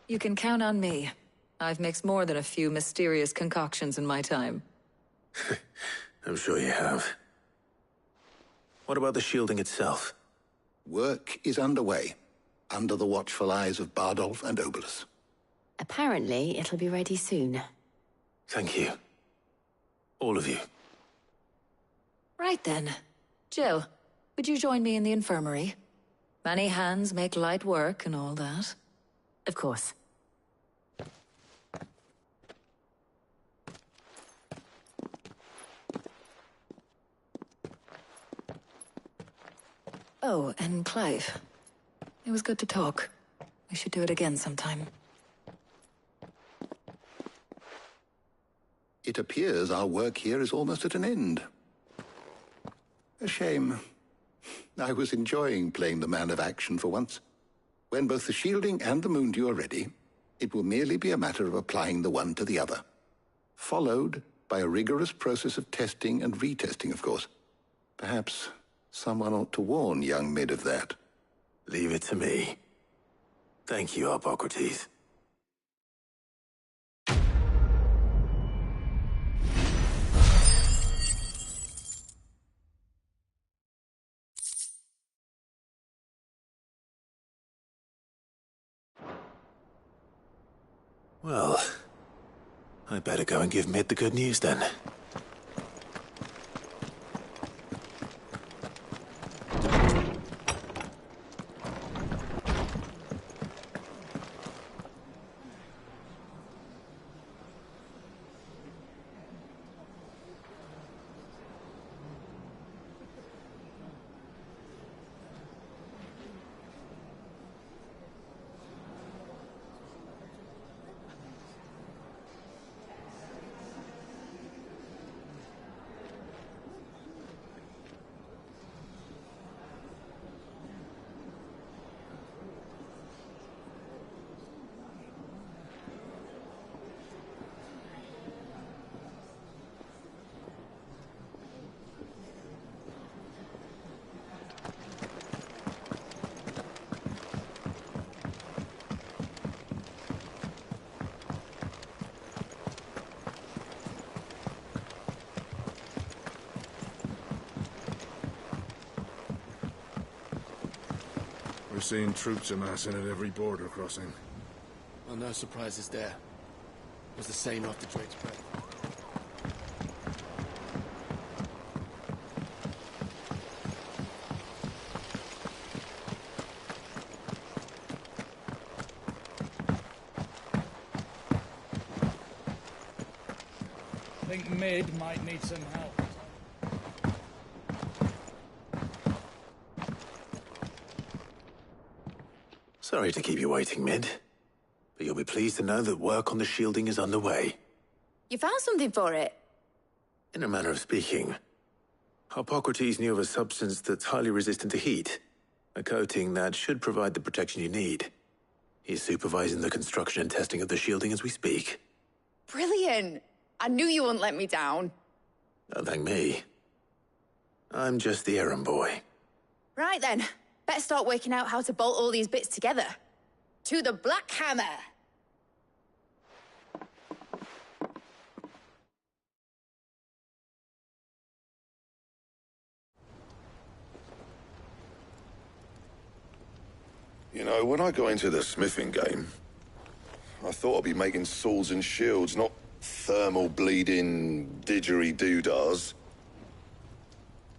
You can count on me. I've mixed more than a few mysterious concoctions in my time. I'm sure you have. What about the shielding itself? Work is underway, under the watchful eyes of Bardolph and Obolus. Apparently, it'll be ready soon. Thank you. All of you. Right then. Jill, would you join me in the infirmary? Many hands make light work and all that. Of course. Oh, and Clive. It was good to talk. We should do it again sometime. It appears our work here is almost at an end. A shame. I was enjoying playing the man of action for once. When both the shielding and the moon dew are ready, it will merely be a matter of applying the one to the other. Followed by a rigorous process of testing and retesting, of course. Perhaps someone ought to warn young Mid of that. Leave it to me. Thank you, Hippocrates. Well, I better go and give Mid the good news then. We're seeing troops amassing at every border crossing. Well, no surprises there. It was the same off the Drake's Breath. I think Mid might need some help. Sorry to keep you waiting, Mid. But you'll be pleased to know that work on the shielding is underway. You found something for it? In a manner of speaking, Hippocrates knew of a substance that's highly resistant to heat. A coating that should provide the protection you need. He's supervising the construction and testing of the shielding as we speak. Brilliant! I knew you wouldn't let me down. Don't thank me. I'm just the errand boy. Right then, better start working out how to bolt all these bits together. To the Black Hammer! You know, when I got into the smithing game, I thought I'd be making swords and shields, not thermal bleeding didgeridoo-dahs.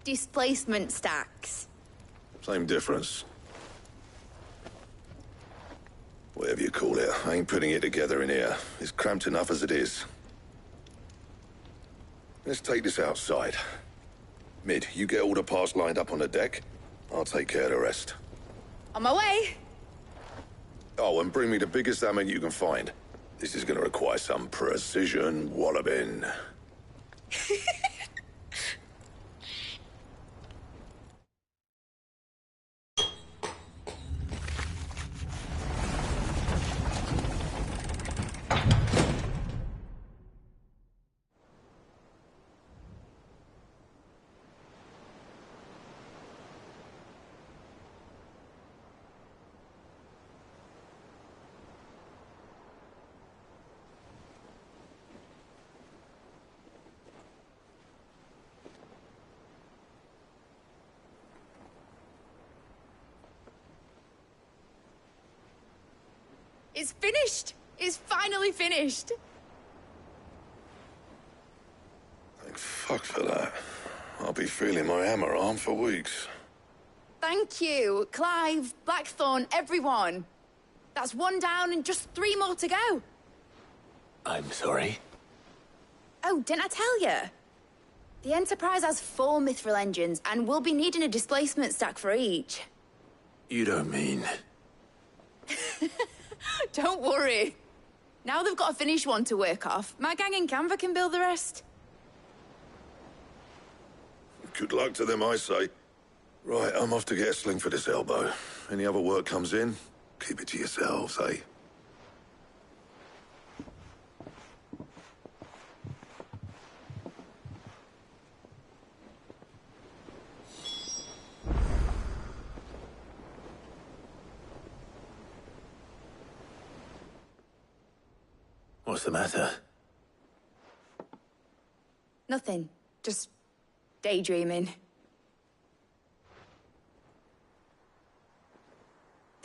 Displacement stacks. Same difference. Whatever you call it, I ain't putting it together in here. It's cramped enough as it is. Let's take this outside. Mid, you get all the parts lined up on the deck. I'll take care of the rest. On my way! Oh, and bring me the biggest hammer you can find. This is gonna require some precision walloping. It's finished! It's finally finished! Thank fuck for that. I'll be feeling my hammer arm for weeks. Thank you, Clive, Blackthorn, everyone. That's one down and just 3 more to go. I'm sorry. Oh, didn't I tell you? The Enterprise has 4 mithril engines, and we'll be needing a displacement stack for each. You don't mean... Don't worry. Now they've got a finished one to work off, my gang in Canva can build the rest. Good luck to them, I say. Right, I'm off to get a sling for this elbow. Any other work comes in, keep it to yourselves, eh? What's the matter? Nothing. Just daydreaming.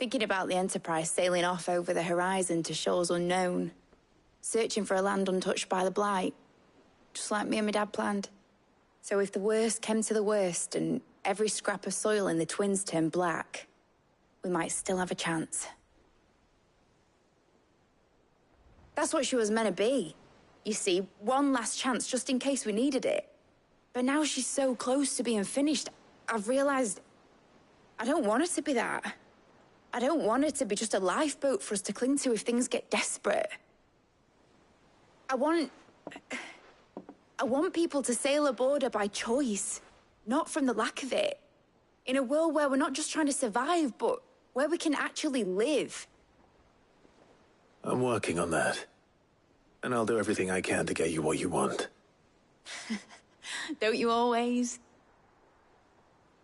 Thinking about the Enterprise sailing off over the horizon to shores unknown. Searching for a land untouched by the Blight. Just like me and my dad planned. So if the worst came to the worst and every scrap of soil in the Twins turned black, we might still have a chance. That's what she was meant to be. You see, one last chance just in case we needed it. But now she's so close to being finished, I've realized I don't want her to be that. I don't want her to be just a lifeboat for us to cling to if things get desperate. I want people to sail aboard her by choice, not from the lack of it. In a world where we're not just trying to survive, but where we can actually live. I'm working on that. And I'll do everything I can to get you what you want. Don't you always?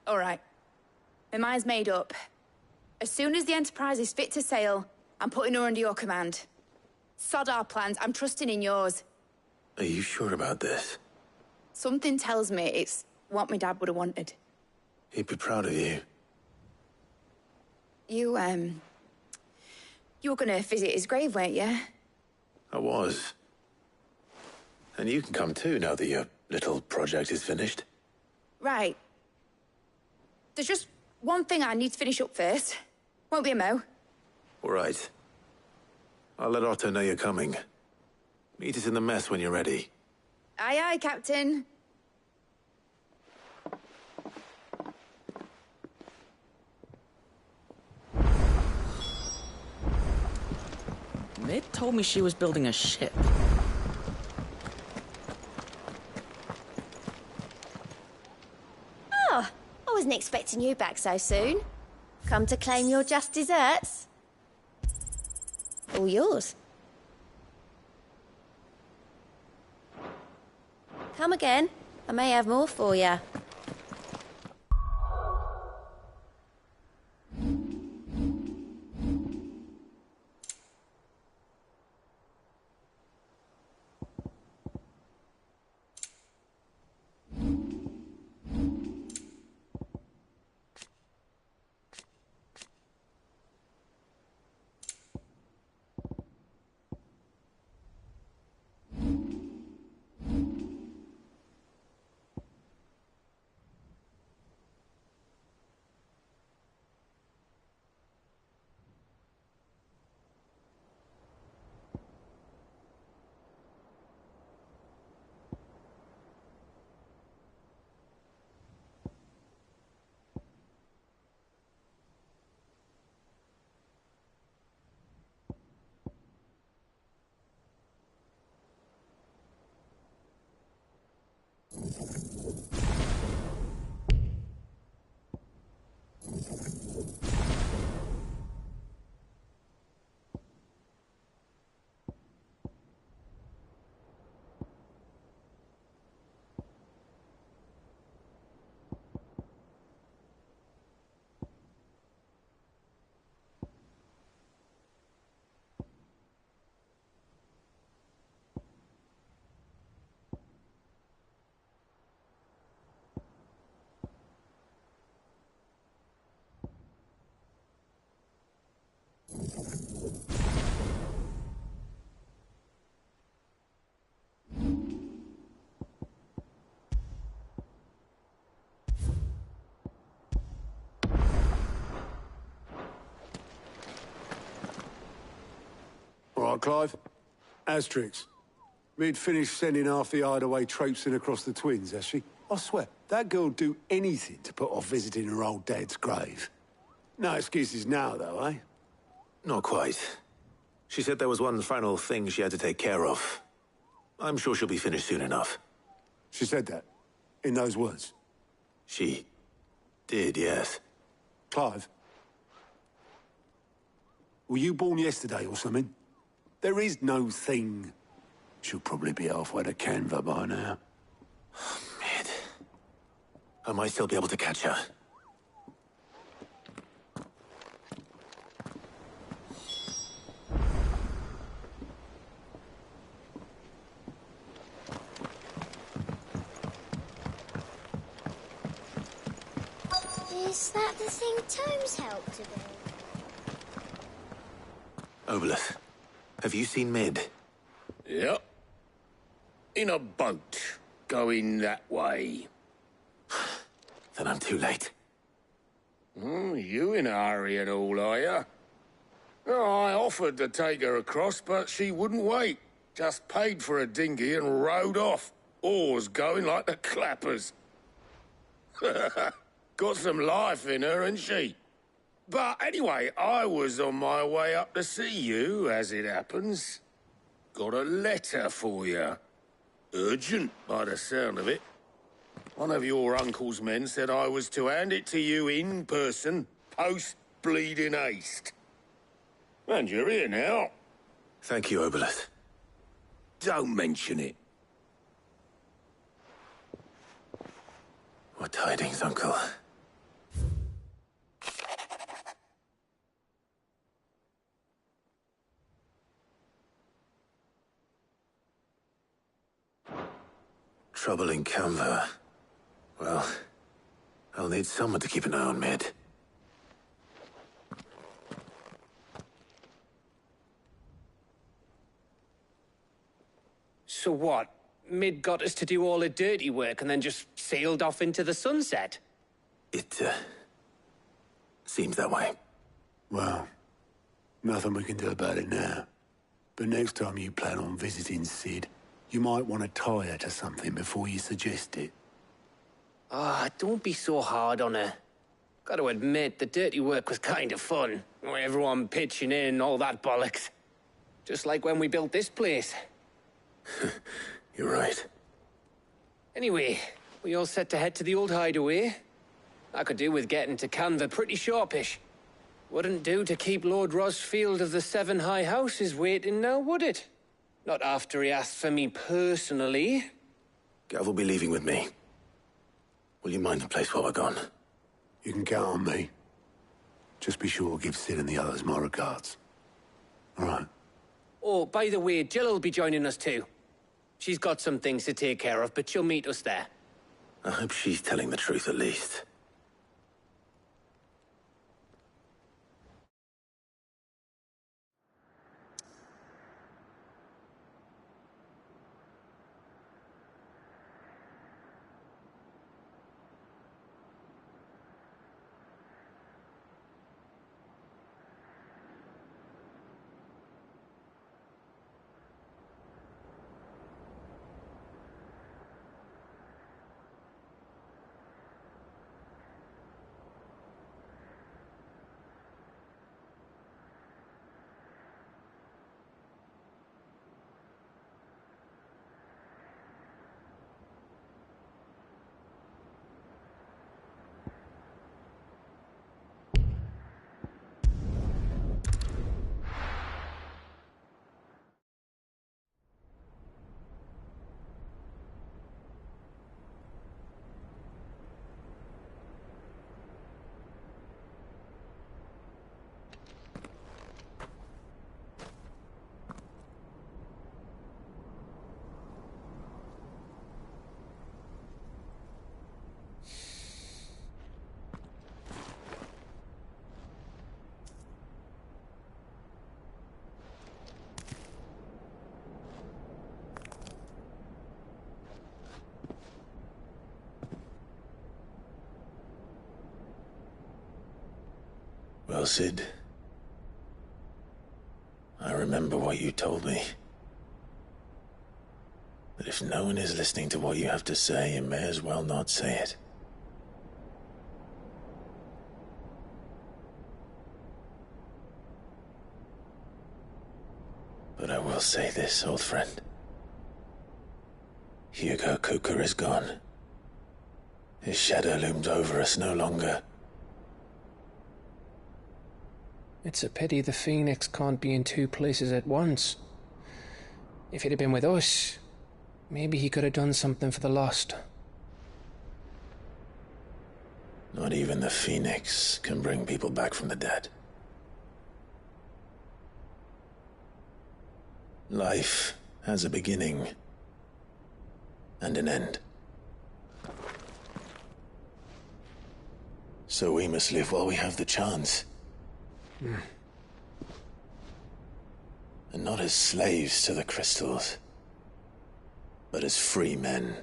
All right. My mind's made up. As soon as the Enterprise is fit to sail, I'm putting her under your command. Sod our plans, I'm trusting in yours. Are you sure about this? Something tells me it's what my dad would have wanted. He'd be proud of you. You were gonna visit his grave, weren't you? I was. And you can come too now that your little project is finished. Right. There's just one thing I need to finish up first. Won't be a mo. All right. I'll let Otto know you're coming. Meet us in the mess when you're ready. Aye, aye, Captain. Mid told me she was building a ship. Oh, I wasn't expecting you back so soon. Come to claim your just desserts? All yours. Come again. I may have more for you. All right, Clive. Asterix. Mid finished sending half the hideaway traipsing across the Twins, has she? I swear, that girl'd do anything to put off visiting her old dad's grave. No excuses now, though, eh? Not quite. She said there was one final thing she had to take care of. I'm sure she'll be finished soon enough. She said that? In those words? She did, yes. Clive? Were you born yesterday or something? There is no thing. She'll probably be halfway to Canva by now. Mid. I might still be able to catch her. Is that the thing Tomes helped to build? Obolus, have you seen Mid? Yep. In a boat, going that way. Then I'm too late. You in a hurry and all, are you? Oh, I offered to take her across, but she wouldn't wait. Just paid for a dinghy and rowed off. Oars going like the clappers. Got some life in her, ain't she? But anyway, I was on my way up to see you, as it happens. Got a letter for you. Urgent, by the sound of it. One of your uncle's men said I was to hand it to you in person, post-bleeding haste. And you're here now. Thank you, Obolus. Don't mention it. What tidings, Uncle? Trouble in Canva. Well, I'll need someone to keep an eye on Mid. So what? Mid got us to do all the dirty work and then just sailed off into the sunset? It, seems that way. Well, nothing we can do about it now. But next time you plan on visiting Sid, you might want to tie her to something before you suggest it. Ah, don't be so hard on her. Got to admit, the dirty work was kind of fun. Everyone pitching in, all that bollocks. Just like when we built this place. You're right. Anyway, we all set to head to the old hideaway. I could do with getting to Canva pretty sharpish. Wouldn't do to keep Lord Rosfield of the Seven High Houses waiting now, would it? Not after he asked for me personally. Gav will be leaving with me. Will you mind the place while we're gone? You can count on me. Just be sure to give Sid and the others my regards. All right. Oh, by the way, Jill will be joining us too. She's got some things to take care of, but she'll meet us there. I hope she's telling the truth at least. Well, Sid, I remember what you told me. That if no one is listening to what you have to say, you may as well not say it. But I will say this, old friend. Hugo Cooker is gone. His shadow looms over us no longer. It's a pity the Phoenix can't be in two places at once. If it had been with us, maybe he could have done something for the lost. Not even the Phoenix can bring people back from the dead. Life has a beginning and an end. So we must live while we have the chance. And not as slaves to the crystals, but as free men.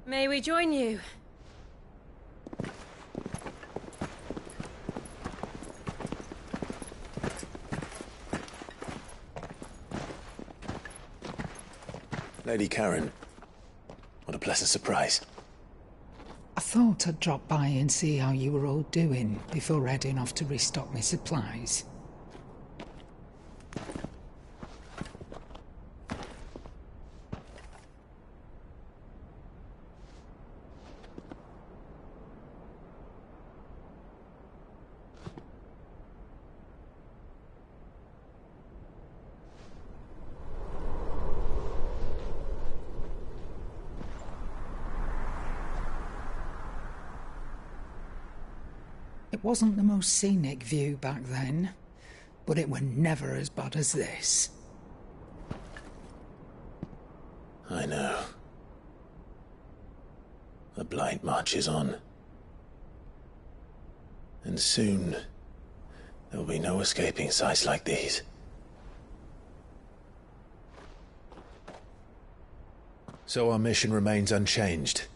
May we join you? Lady Karen, what a pleasant surprise. I thought I'd drop by and see how you were all doing before heading off to restock my supplies. It wasn't the most scenic view back then, but it were never as bad as this. I know. The blight marches on. And soon, there'll be no escaping sights like these. So our mission remains unchanged.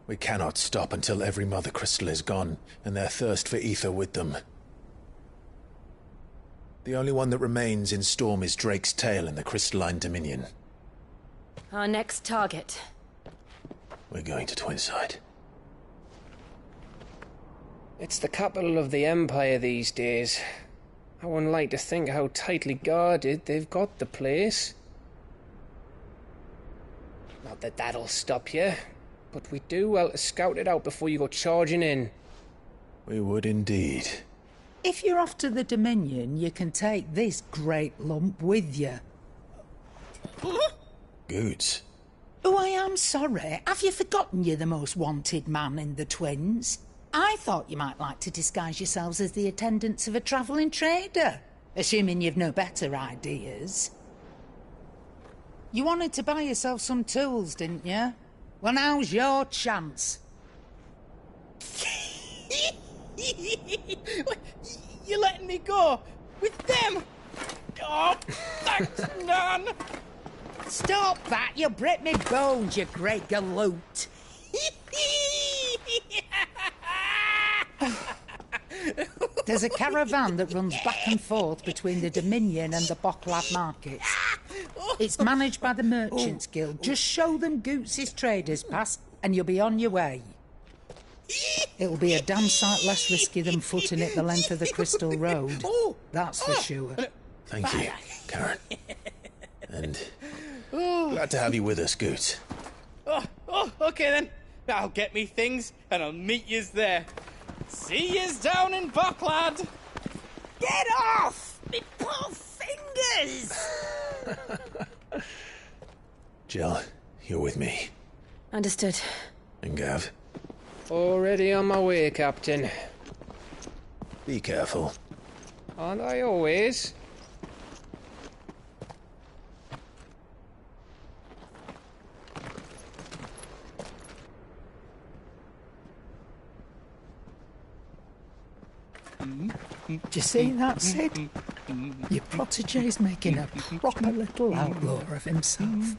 We cannot stop until every Mother Crystal is gone, and their thirst for ether with them. The only one that remains in Storm is Drake's Tail in the Crystalline Dominion. Our next target. We're going to Twinside. It's the capital of the Empire these days. I wouldn't like to think how tightly guarded they've got the place. Not that that'll stop you, but we do well to scout it out before you go charging in. We would indeed. If you're off to the Dominion, you can take this great lump with you. Goods. Oh, I am sorry. Have you forgotten you're the most wanted man in the Twins? I thought you might like to disguise yourselves as the attendants of a travelling trader, assuming you've no better ideas. You wanted to buy yourself some tools, didn't you? Well, now's your chance. You're letting me go? With them? Oh, thanks, Nan! Stop that! You'll break me bones, you great galoot! There's a caravan that runs back and forth between the Dominion and the Bocklad markets. It's managed by the Merchants Guild. Just show them Goots' traders pass, and you'll be on your way. It'll be a damn sight less risky than footing it the length of the Crystal Road. That's for sure. Thank you, Karen. And glad to have you with us, Goots. Okay then. I'll get me things, and I'll meet yous there. See yous down in Bocklad. Get off! Me poor fingers! Jill, you're with me. Understood. And Gav? Already on my way, Captain. Be careful. Aren't I always? Do you see that, Sid? Your protege's making a proper little outlaw of himself.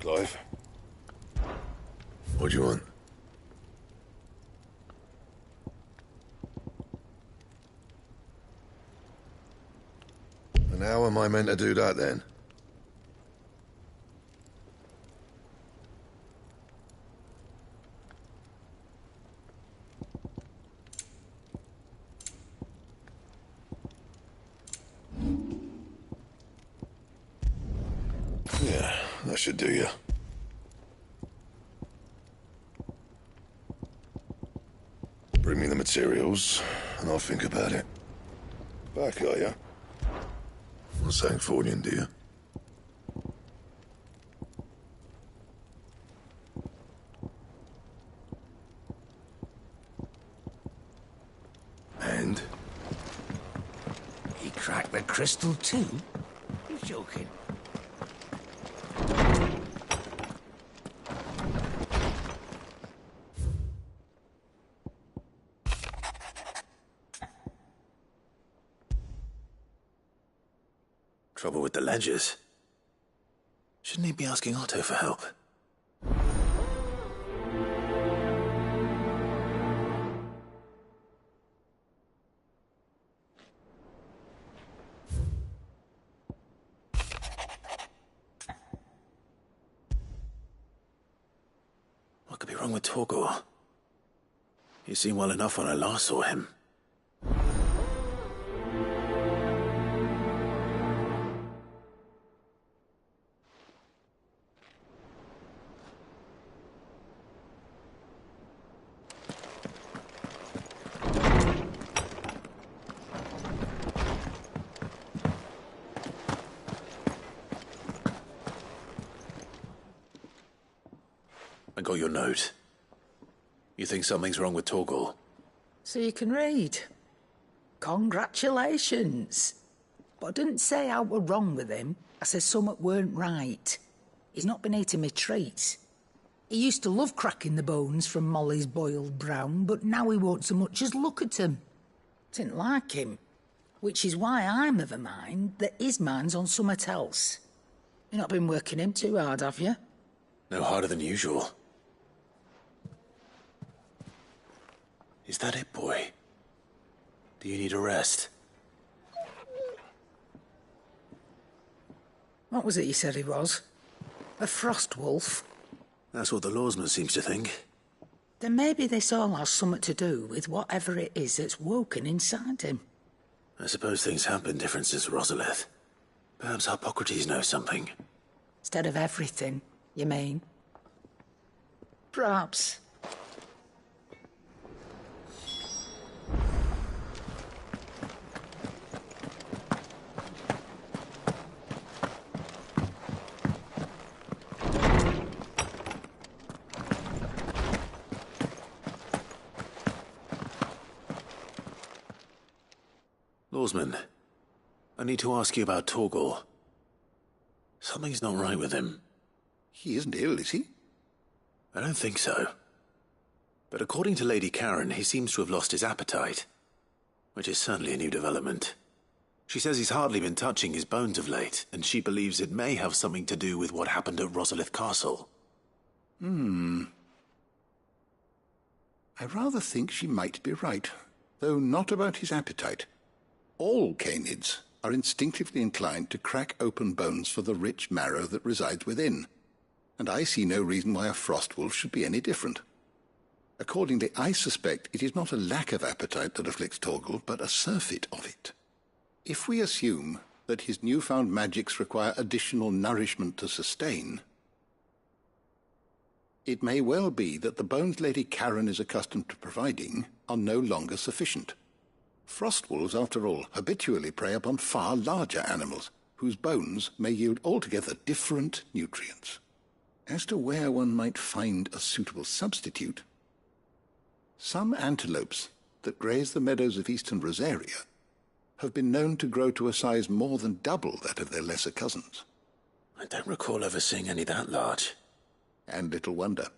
Clive. What do you want? And how am I meant to do that, then? Yeah, that should do you. Bring me the materials, and I'll think about it. Back, are you? Not saying Fornian, do you? And? He cracked the crystal too? You're joking. Trouble with the ledgers. Shouldn't he be asking Otto for help? What could be wrong with Torgal? He seemed well enough when I last saw him. I got your note. You think something's wrong with Torgal? So you can read. Congratulations. But I didn't say I were wrong with him. I said something weren't right. He's not been eating me treats. He used to love cracking the bones from Molly's boiled brown, but now he won't so much as look at 'em. Didn't like him. Which is why I'm of a mind that his mind's on something else. You've not been working him too hard, have you? No harder than usual. Is that it, boy? Do you need a rest? What was it you said he was? A frost wolf? That's what the lawsman seems to think. Then maybe this all has something to do with whatever it is that's woken inside him. I suppose things have been different since Rosalith. Perhaps Hippocrates knows something. Instead of everything, you mean? Perhaps. Lawsman, I need to ask you about Torgal. Something's not right with him. He isn't ill, is he? I don't think so. But according to Lady Karen, he seems to have lost his appetite, which is certainly a new development. She says he's hardly been touching his bones of late, and she believes it may have something to do with what happened at Rosalith Castle. I rather think she might be right, though not about his appetite. All canids are instinctively inclined to crack open bones for the rich marrow that resides within, and I see no reason why a frost wolf should be any different. Accordingly, I suspect it is not a lack of appetite that afflicts Torgal, but a surfeit of it. If we assume that his newfound magics require additional nourishment to sustain, it may well be that the bones Lady Karen is accustomed to providing are no longer sufficient. Frost wolves, after all, habitually prey upon far larger animals, whose bones may yield altogether different nutrients. As to where one might find a suitable substitute, some antelopes that graze the meadows of eastern Rosaria have been known to grow to a size more than double that of their lesser cousins. I don't recall ever seeing any that large. And little wonder.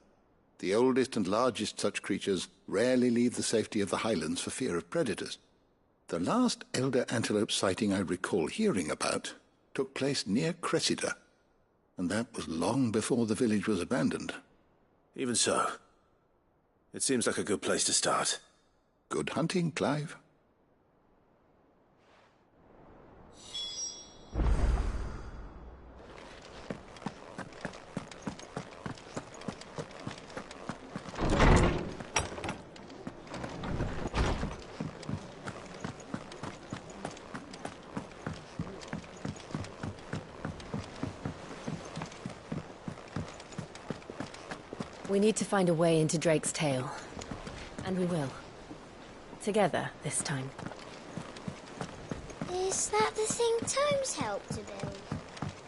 The oldest and largest such creatures rarely leave the safety of the highlands for fear of predators. The last elder antelope sighting I recall hearing about took place near Cressida, And that was long before the village was abandoned. Even so, it seems like a good place to start. Good hunting, Clive. We need to find a way into Drake's tail. And we will. Together, this time. Is that the thing Tomes helped to build?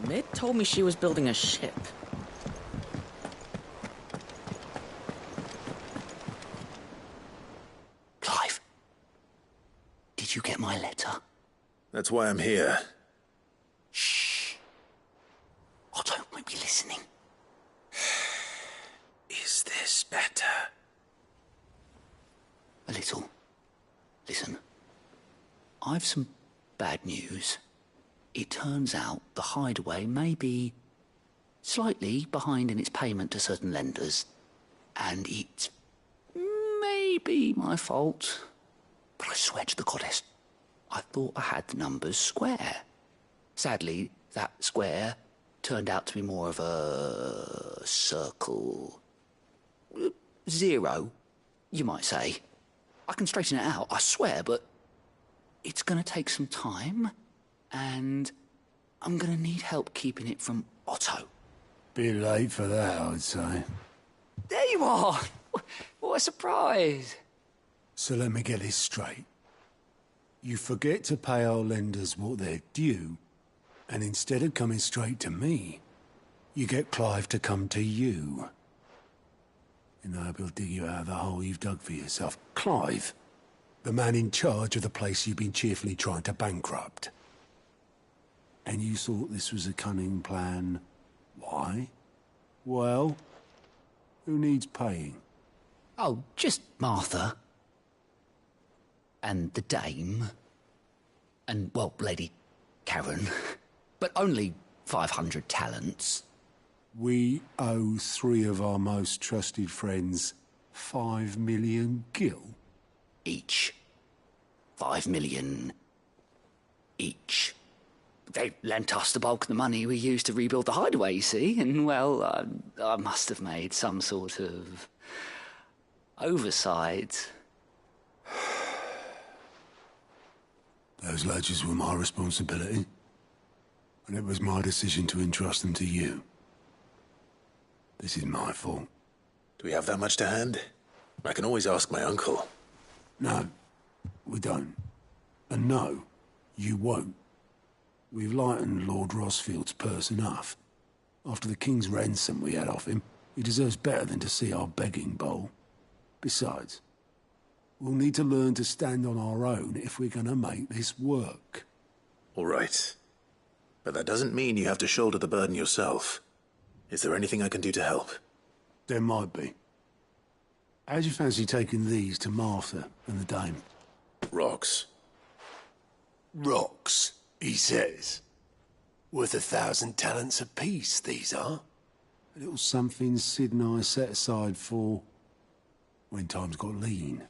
Mid told me she was building a ship. Clive, did you get my letter? That's why I'm here. Shh. Otto might be listening. Is this better? A little. Listen. I've some bad news. It turns out the hideaway may be slightly behind in its payment to certain lenders. And it may be my fault. But I swear to the goddess, I thought I had the numbers square. Sadly, that square turned out to be more of a circle. 0, you might say. I can straighten it out, I swear, but it's going to take some time, and I'm going to need help keeping it from Otto. Bit late for that, I'd say. There you are! What a surprise! So let me get this straight. You forget to pay our lenders what they're due, and instead of coming straight to me, you get Clive to come to you. And I hope he'll dig you out of the hole you've dug for yourself. Clive, the man in charge of the place you've been cheerfully trying to bankrupt. And you thought this was a cunning plan. Why? Well, who needs paying? Oh, just Martha. And the dame. And, well, Lady Karen. But only 500 talents. We owe 3 of our most trusted friends 5 million gil. Each. 5 million each. They lent us the bulk of the money we used to rebuild the hideaway, you see, and, well, I must have made some sort of oversight. Those ledgers were my responsibility, and it was my decision to entrust them to you. This is my fault. Do we have that much to hand? I can always ask my uncle. No, we don't. And no, you won't. We've lightened Lord Rosfield's purse enough. After the king's ransom we had off him, he deserves better than to see our begging bowl. Besides, we'll need to learn to stand on our own if we're going to make this work. All right. But that doesn't mean you have to shoulder the burden yourself. Is there anything I can do to help? There might be. How'd you fancy taking these to Martha and the dame? Rocks. Rocks, he says. Worth 1,000 talents apiece, these are. A little something Sid and I set aside for when times got lean.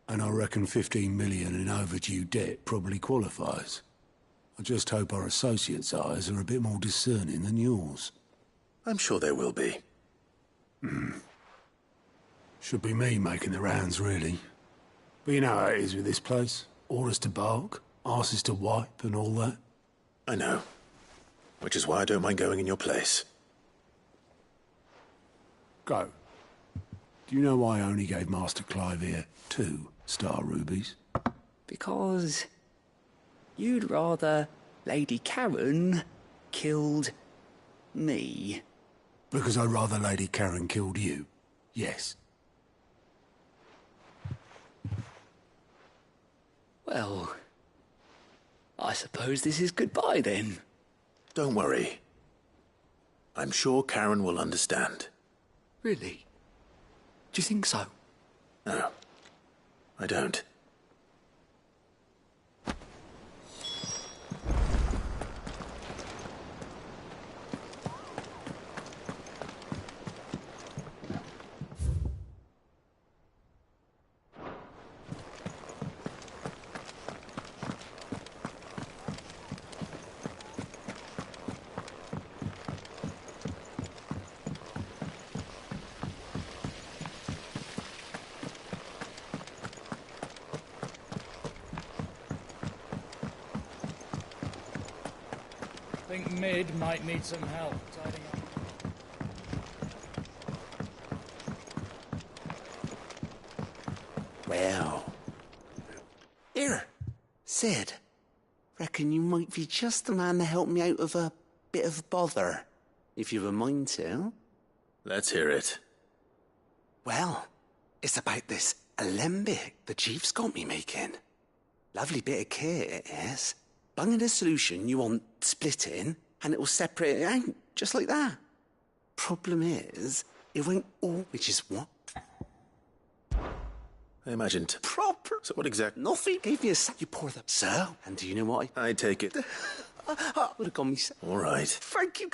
And I reckon 15 million in overdue debt probably qualifies. I just hope our associates' eyes are a bit more discerning than yours. I'm sure there will be. Should be me making the rounds, really. But you know how it is with this place. Orders to bark, arses to wipe, and all that. I know. Which is why I don't mind going in your place. Go. Do you know why I only gave Master Clive here 2 star rubies? Because you'd rather Lady Karen killed me. Because I'd rather Lady Karen killed you. Yes. Well, I suppose this is goodbye then. Don't worry. I'm sure Karen will understand. Really? Do you think so? No, I don't. Think Mid might need some help tidying up. Well. Here, Sid. Reckon you might be just the man to help me out of a bit of bother, if you've a mind to. Let's hear it. Well, it's about this alembic the chief's got me making. Lovely bit of kit it is. Bung in a solution you want splitting, and it'll separate it out, just like that. Problem is, it won't all, which is what? I imagined. Proper. So what exactly? Nothing. Gave me a sack, you pour the... So, and do you know what I take it. I would have gone me... All right. Thank you.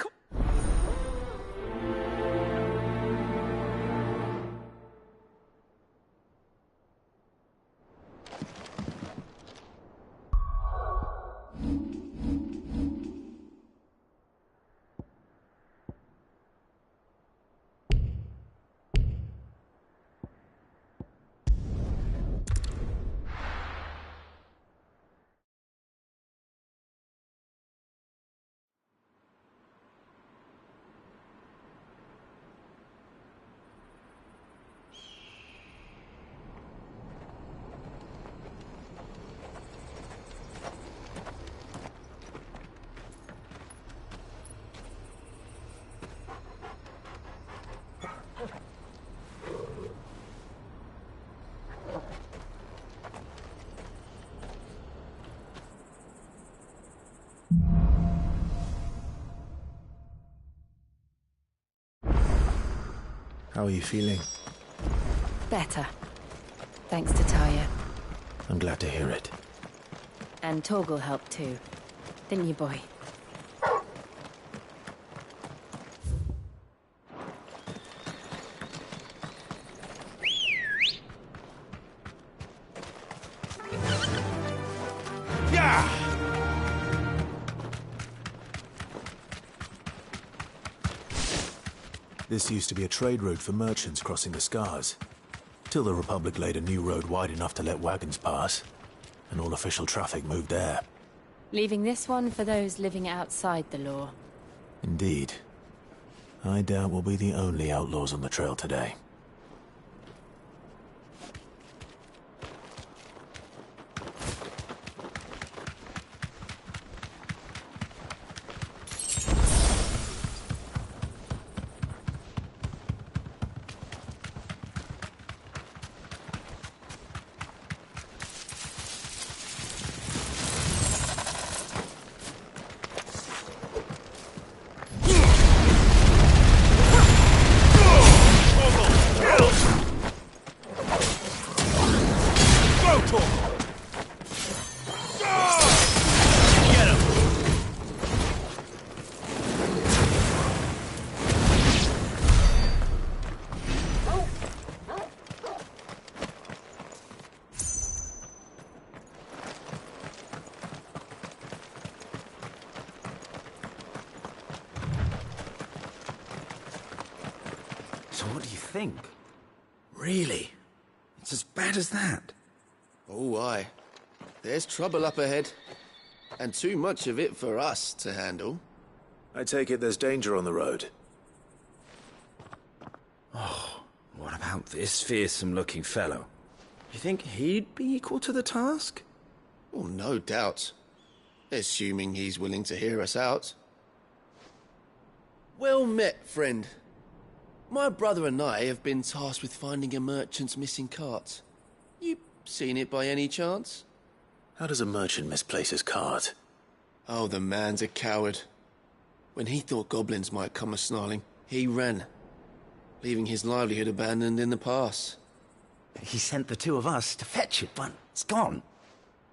How are you feeling? Better. Thanks to Taya. I'm glad to hear it. And Torgal helped too. Didn't you, boy? This used to be a trade route for merchants crossing the Scars, till the Republic laid a new road wide enough to let wagons pass, and all official traffic moved there. Leaving this one for those living outside the law. Indeed. I doubt we'll be the only outlaws on the trail today. So what do you think? Really? It's as bad as that? Oh, aye. There's trouble up ahead. And too much of it for us to handle. I take it there's danger on the road. Oh, what about this fearsome-looking fellow? You think he'd be equal to the task? Oh, no doubt. Assuming he's willing to hear us out. Well met, friend. My brother and I have been tasked with finding a merchant's missing cart. You seen it by any chance? How does a merchant misplace his cart? Oh, the man's a coward. When he thought goblins might come a-snarling, he ran, leaving his livelihood abandoned in the pass. He sent the two of us to fetch it, but it's gone.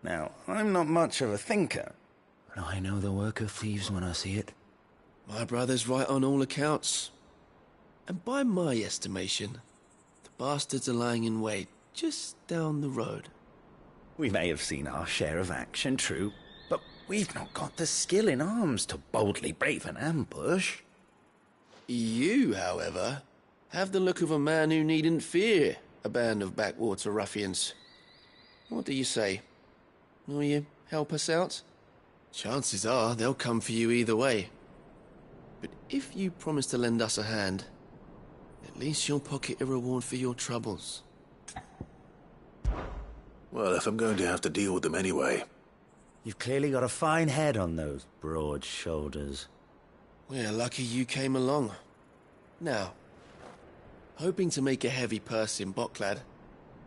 Now, I'm not much of a thinker, but I know the work of thieves when I see it. My brother's right on all accounts. And by my estimation, the bastards are lying in wait just down the road. We may have seen our share of action, true, but we've not got the skill in arms to boldly brave an ambush. You, however, have the look of a man who needn't fear a band of backwater ruffians. What do you say? Will you help us out? Chances are they'll come for you either way. But if you promise to lend us a hand, at least you'll pocket a reward for your troubles. Well, if I'm going to have to deal with them anyway. You've clearly got a fine head on those broad shoulders. We're lucky you came along. Now, hoping to make a heavy purse in Boklad,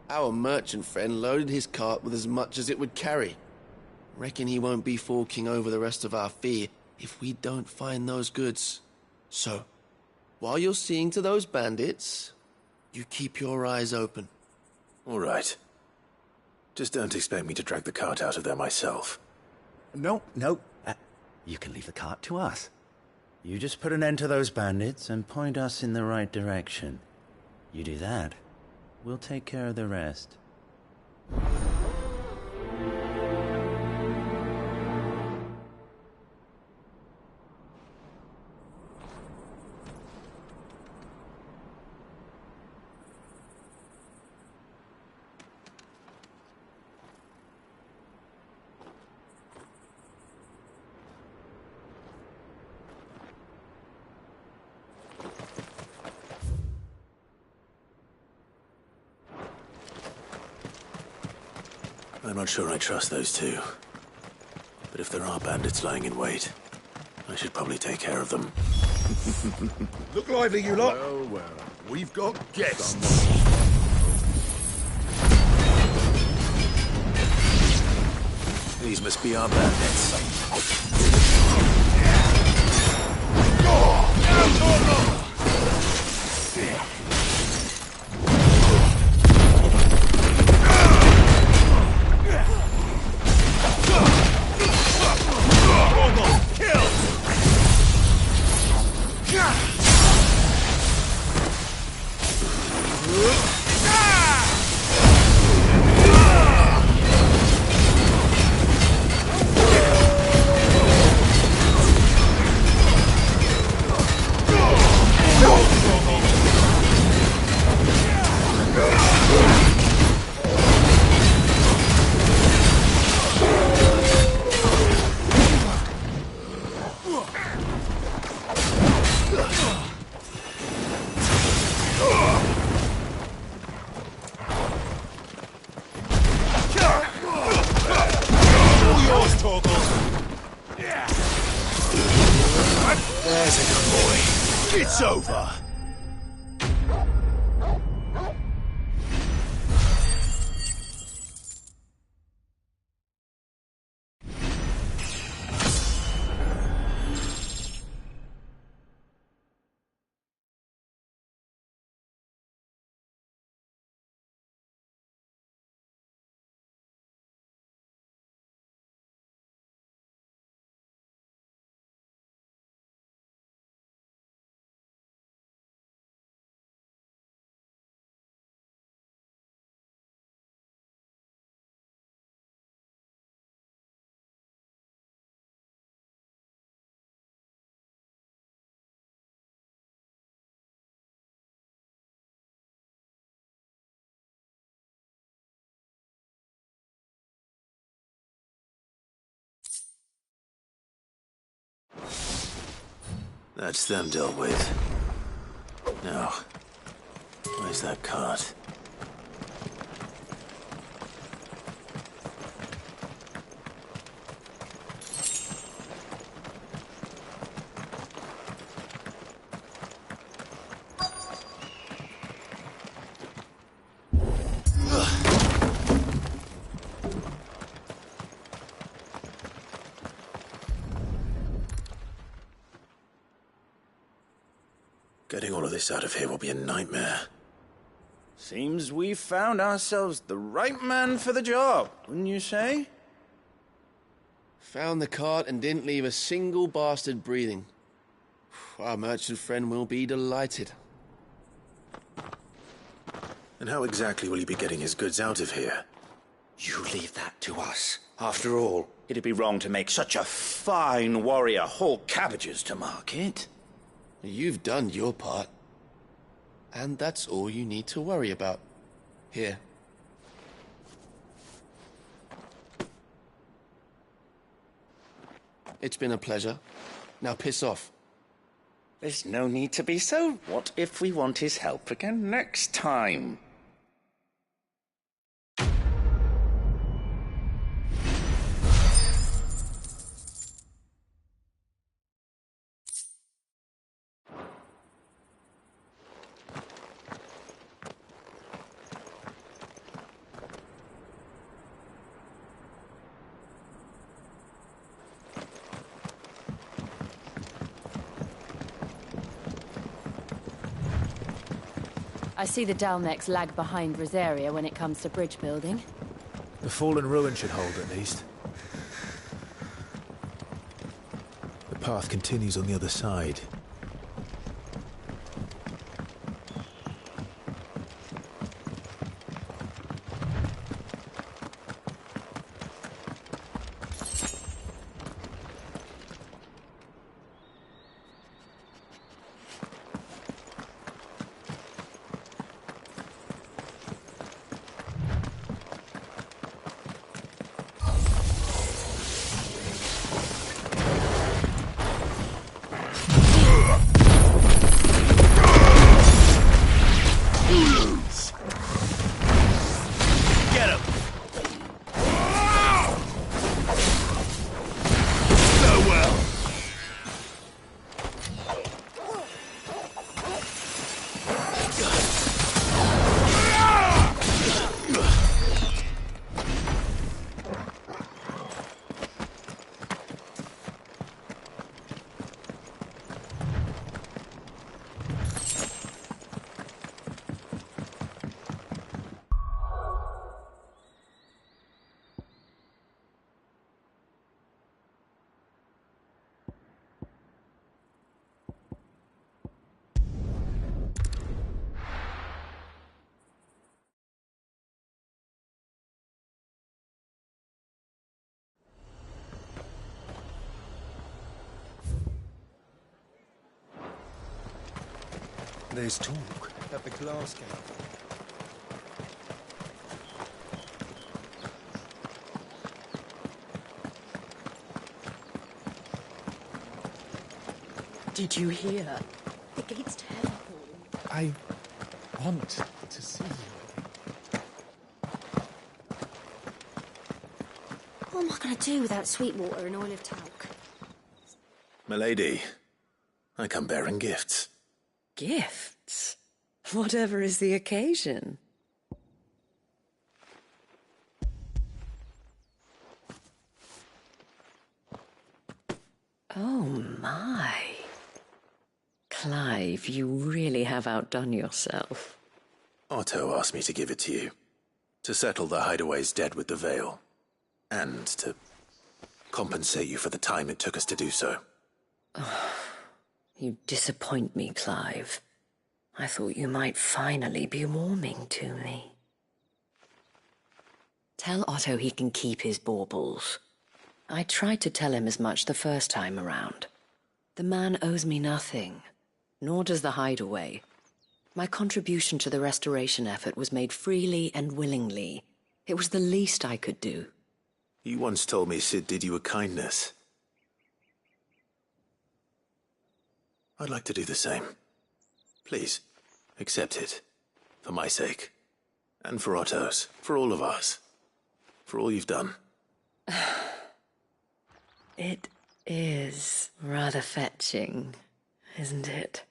our merchant friend loaded his cart with as much as it would carry. Reckon he won't be forking over the rest of our fee if we don't find those goods. So, while you're seeing to those bandits, you keep your eyes open. All right. Just don't expect me to drag the cart out of there myself. No. You can leave the cart to us. You just put an end to those bandits and point us in the right direction. You do that, we'll take care of the rest. I'm not sure I trust those two. But if there are bandits lying in wait, I should probably take care of them. Look lively, you lot. Well, we've got guests. These must be our bandits. There's a good boy. It's over. That's them dealt with. Now, where's that cart? Getting all of this out of here will be a nightmare. Seems we've found ourselves the right man for the job, wouldn't you say? Found the cart and didn't leave a single bastard breathing. Our merchant friend will be delighted. And how exactly will he be getting his goods out of here? You leave that to us. After all, it'd be wrong to make such a fine warrior haul cabbages to market. You've done your part. And that's all you need to worry about. Here. It's been a pleasure. Now piss off. There's no need to be so. What if we want his help again next time? I see the Dalnecs lag behind Rosaria when it comes to bridge building. The fallen ruin should hold, at least. The path continues on the other side. There's talk at the glass gate. Did you hear? The gate's to heaven, Paul. I want to see you. What am I going to do without sweet water and olive talc? Milady, I come bearing gifts. Gifts? Whatever is the occasion. Oh my. Clive, you really have outdone yourself. Otto asked me to give it to you. To settle the Hideaway's debt with the Veil. And to compensate you for the time it took us to do so. You disappoint me, Clive. I thought you might finally be warming to me. Tell Otto he can keep his baubles. I tried to tell him as much the first time around. The man owes me nothing, nor does the Hideaway. My contribution to the restoration effort was made freely and willingly. It was the least I could do. You once told me Sid did you a kindness. I'd like to do the same. Please, accept it. For my sake. And for Otto's. For all of us. For all you've done. It is rather fetching, isn't it?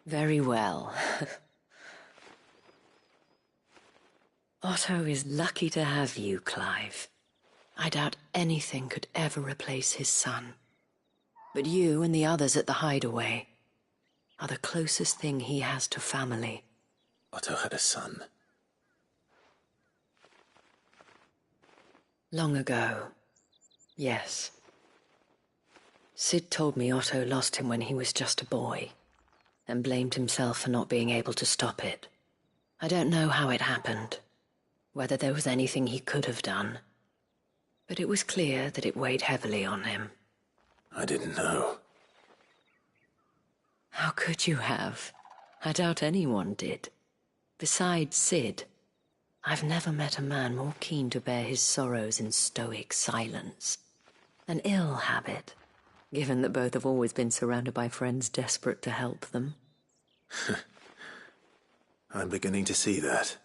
Very well. Otto is lucky to have you, Clive. I doubt anything could ever replace his son. But you and the others at the Hideaway are the closest thing he has to family. Otto had a son. Long ago, yes. Sid told me Otto lost him when he was just a boy, and blamed himself for not being able to stop it. I don't know how it happened, whether there was anything he could have done, but it was clear that it weighed heavily on him. I didn't know. How could you have? I doubt anyone did. Besides Sid, I've never met a man more keen to bear his sorrows in stoic silence. An ill habit, given that both have always been surrounded by friends desperate to help them. I'm beginning to see that.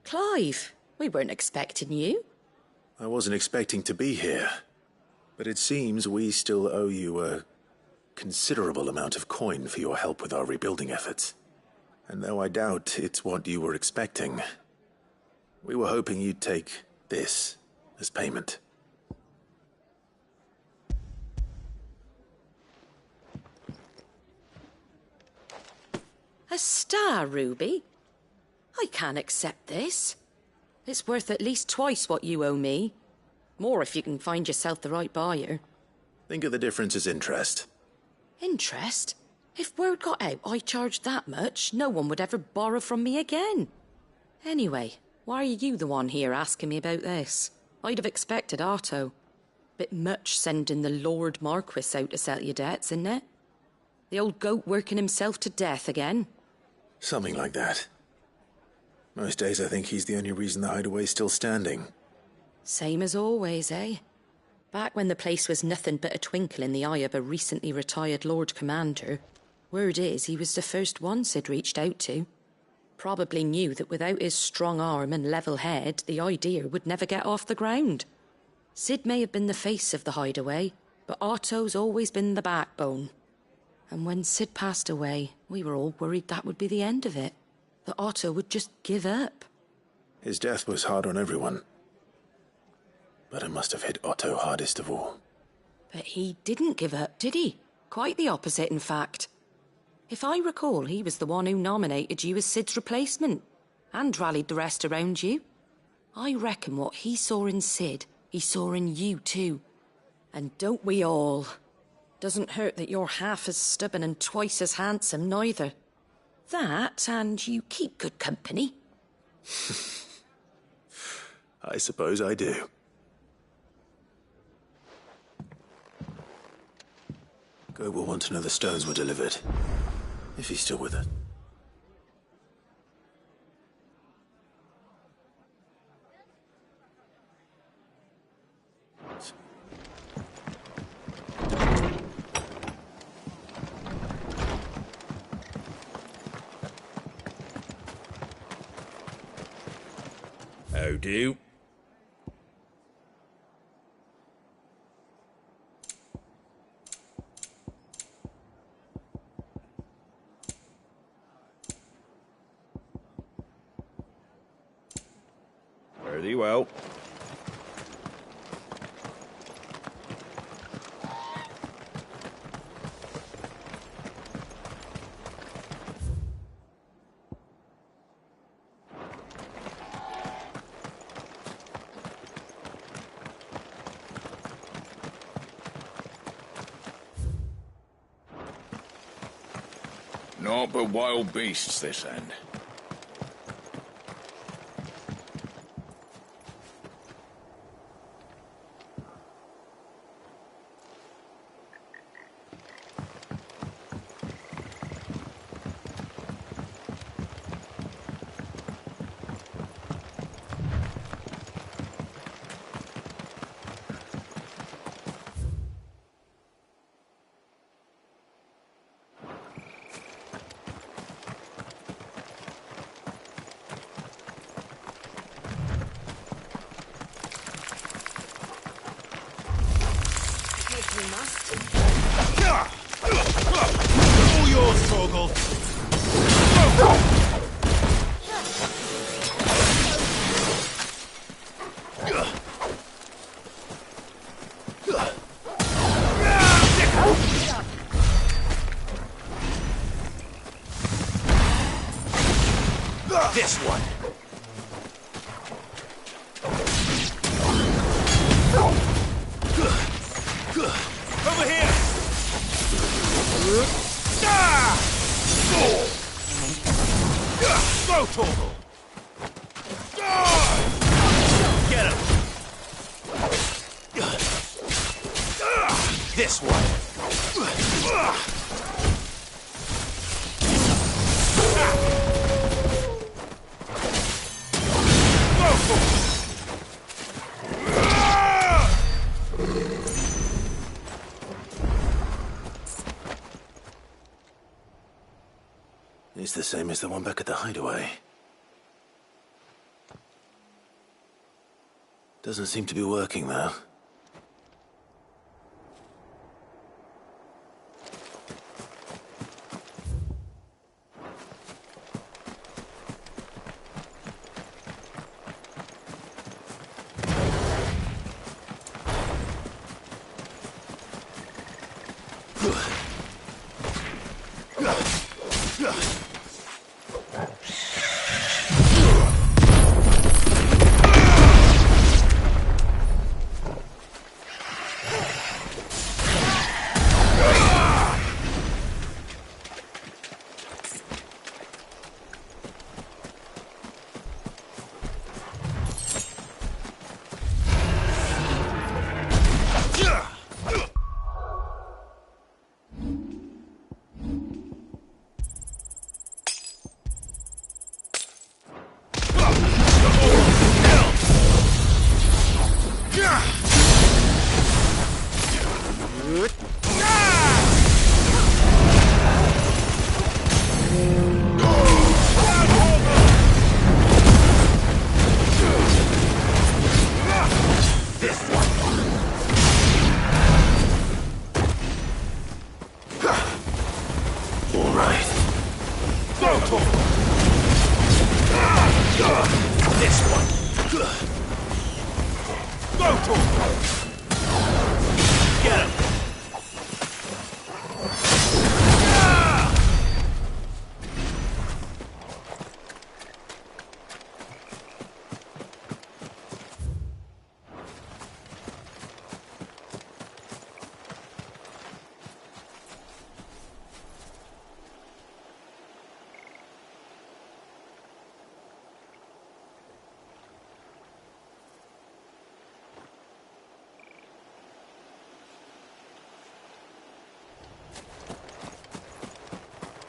Clive, we weren't expecting you. I wasn't expecting to be here, but it seems we still owe you a considerable amount of coin for your help with our rebuilding efforts. And though I doubt it's what you were expecting, we were hoping you'd take this as payment. A star ruby? I can't accept this. It's worth at least twice what you owe me. More if you can find yourself the right buyer. Think of the difference as interest. Interest? If word got out I charged that much, no one would ever borrow from me again. Anyway, why are you the one here asking me about this? I'd have expected Otto. Bit much sending the Lord Marquis out to settle your debts, isn't it? The old goat working himself to death again. Something like that. Most days I think he's the only reason the hideaway's still standing. Same as always, eh? Back when the place was nothing but a twinkle in the eye of a recently retired Lord Commander, word is he was the first one Sid reached out to. Probably knew that without his strong arm and level head, the idea would never get off the ground. Sid may have been the face of the hideaway, but Otto's always been the backbone. And when Sid passed away, we were all worried that would be the end of it. That Otto would just give up. His death was hard on everyone. But it must have hit Otto hardest of all. But he didn't give up, did he? Quite the opposite, in fact. If I recall, he was the one who nominated you as Sid's replacement, and rallied the rest around you. I reckon what he saw in Sid, he saw in you too. And don't we all? Doesn't hurt that you're half as stubborn and twice as handsome, neither. That, and you keep good company. I suppose I do. Goat will want to know the stones were delivered, if he's still with it. How do? Fare thee well. Naught but wild beasts this end. All yours, Torgal. This one. Over here! Go, Torgal! Get him! This one. It's the same as the one back at the hideaway. Doesn't seem to be working, though.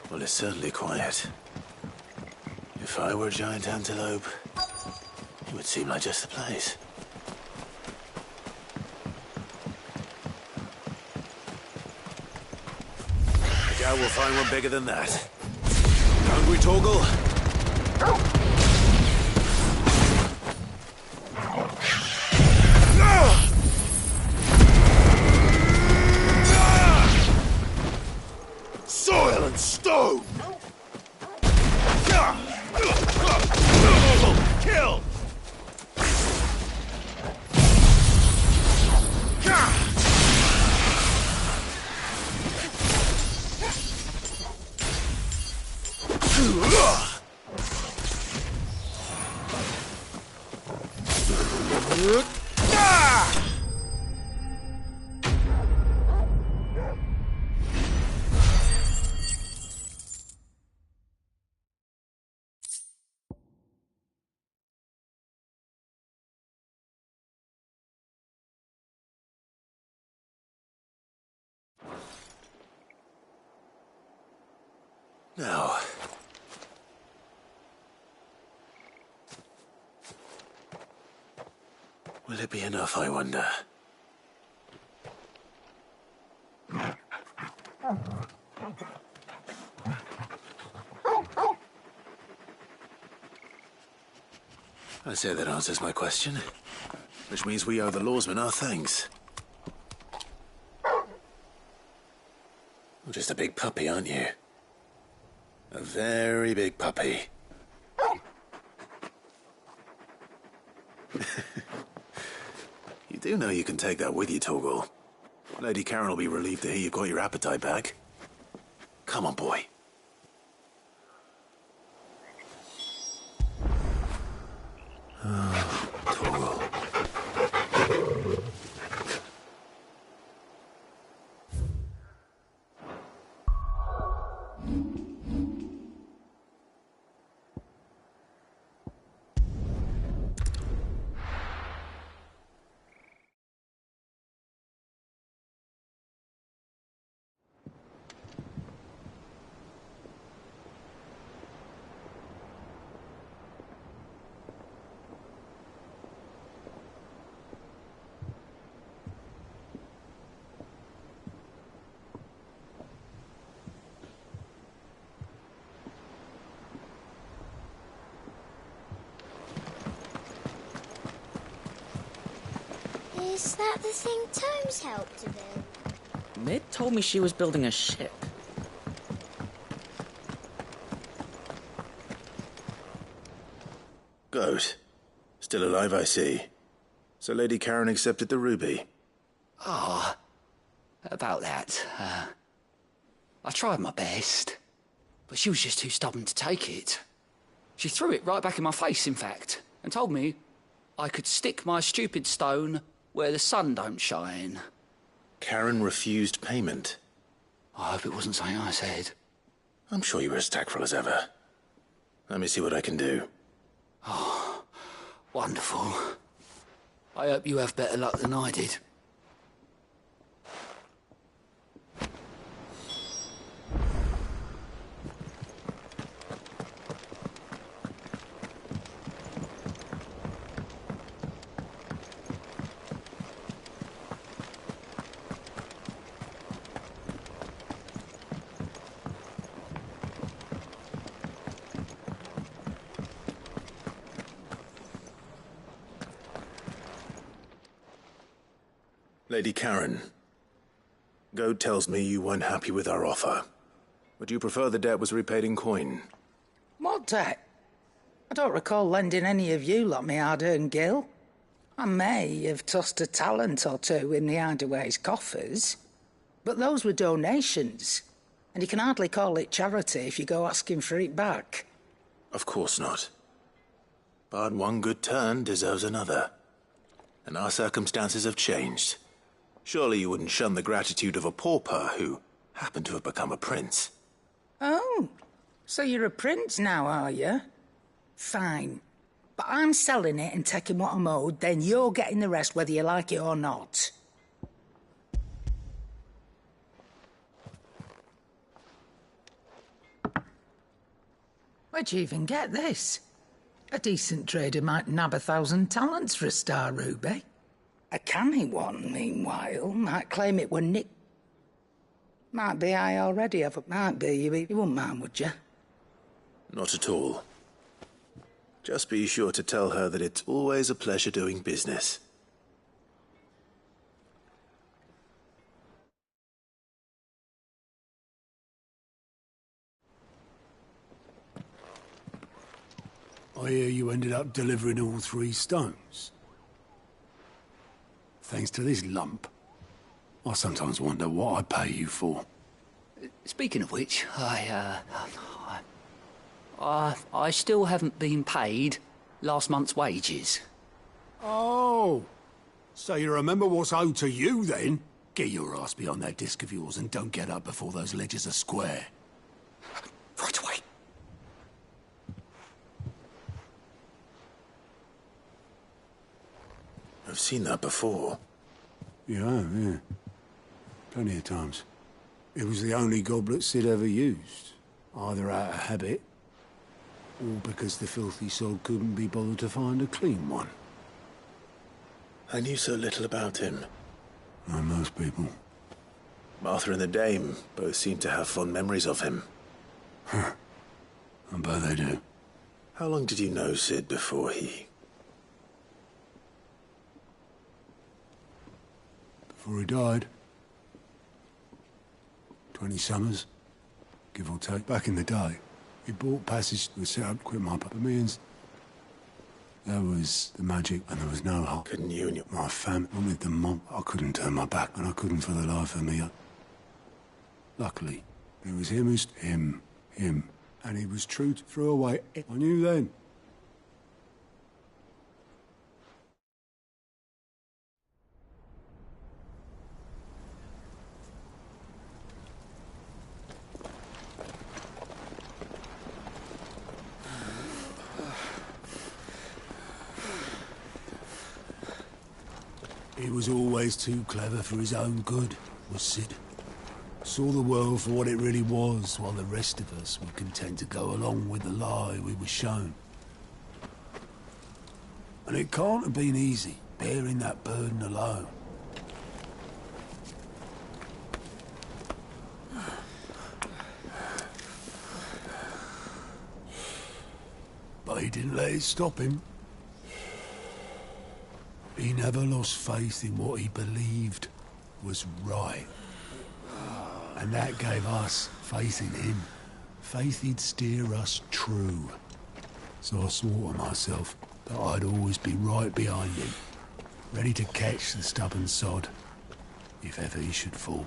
Well, it's certainly quiet. If I were a giant antelope, it would seem like just the place. I doubt we'll find one bigger than that. Hungry, Torgal? Soil and stone! Kill! Now, will it be enough, I wonder? I say that answers my question, which means we owe the lawsmen our thanks. You're just a big puppy, aren't you? A very big puppy. You do know you can take that with you, Torgal. Lady Karen will be relieved to hear you've got your appetite back. Come on, boy. Is that the thing Tomes helped to build? Mid told me she was building a ship. Goat. Still alive, I see. So Lady Karen accepted the ruby. Ah, about that. I tried my best, but she was just too stubborn to take it. She threw it right back in my face, in fact, and told me I could stick my stupid stone where the sun don't shine. Karen refused payment. I hope it wasn't something I said. I'm sure you were as tactful as ever. Let me see what I can do. Oh, wonderful. I hope you have better luck than I did. Lady Karen, Goat tells me you weren't happy with our offer. Would you prefer the debt was repaid in coin? What debt? I don't recall lending any of you lot me hard-earned gil. I may have tossed a talent or two in the Hideaway's coffers, but those were donations, and you can hardly call it charity if you go asking for it back. Of course not. But one good turn deserves another. And our circumstances have changed. Surely you wouldn't shun the gratitude of a pauper who happened to have become a prince. Oh, so you're a prince now, are you? Fine. But I'm selling it and taking what I'm owed, then you're getting the rest whether you like it or not. Where'd you even get this? A decent trader might nab 1,000 talents for a star ruby. A canny one, meanwhile, might claim it were nick. Might be I already have it. Might be. You wouldn't mind, would you? Not at all. Just be sure to tell her that it's always a pleasure doing business. I hear you ended up delivering all 3 stones. Thanks to this lump. I sometimes wonder what I pay you for. Speaking of which, I still haven't been paid last month's wages. Oh, so you remember what's owed to you, then? Get your ass behind that disc of yours and don't get up before those ledgers are square. Right away. I've seen that before. Yeah. Plenty of times. It was the only goblet Sid ever used. Either out of habit, or because the filthy sod couldn't be bothered to find a clean one. I knew so little about him. Like most people. Martha and the Dame both seem to have fond memories of him. I bet they do. How long did you know Sid before he... Before he died. 20 summers, give or take. Back in the day, he bought passage to set up quit my Bamians. There was the magic, and there was no heart. Couldn't you and my family wanted the mob. I couldn't turn my back, and I couldn't for the life of me. Luckily, it was him who's him, and he was true to throw away. I knew then. He was always too clever for his own good, was Sid. Saw the world for what it really was, while the rest of us were content to go along with the lie we were shown. And it can't have been easy, bearing that burden alone. But he didn't let it stop him. He never lost faith in what he believed was right. And that gave us faith in him. Faith he'd steer us true. So I swore to myself that I'd always be right behind him, ready to catch the stubborn sod, if ever he should fall.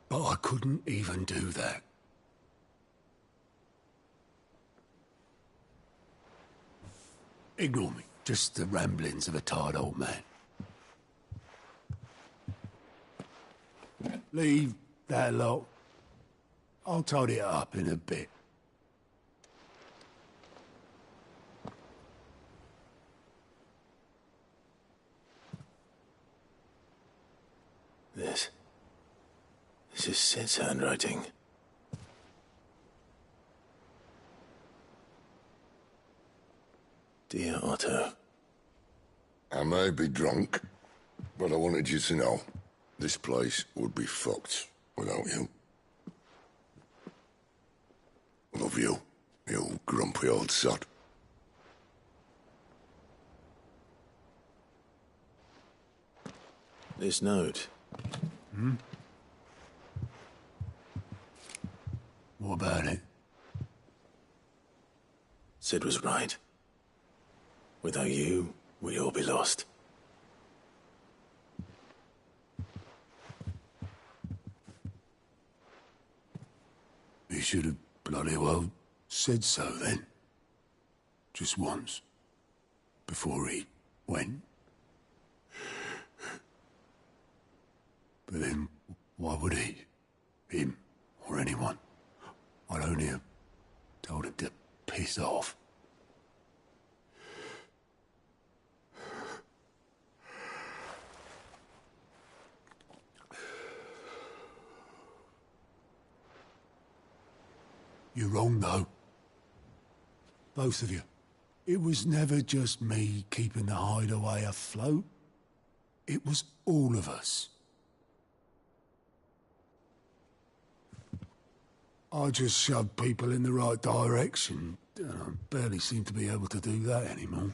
But I couldn't even do that. Ignore me. Just the ramblings of a tired old man. Leave that lot. I'll tidy it up in a bit. This is Sid's handwriting. Dear Otto. I may be drunk, but I wanted you to know this place would be fucked without you. Love you, you grumpy old sod. This note. What about it? Sid was right. Without you, we'd all be lost. He should have bloody well said so then. Just once. Before he went. But then, why would he? Him, or anyone? I'd only have told him to piss off. You're wrong, though. Both of you. It was never just me keeping the hideaway afloat. It was all of us. I just shoved people in the right direction. I barely seem to be able to do that anymore.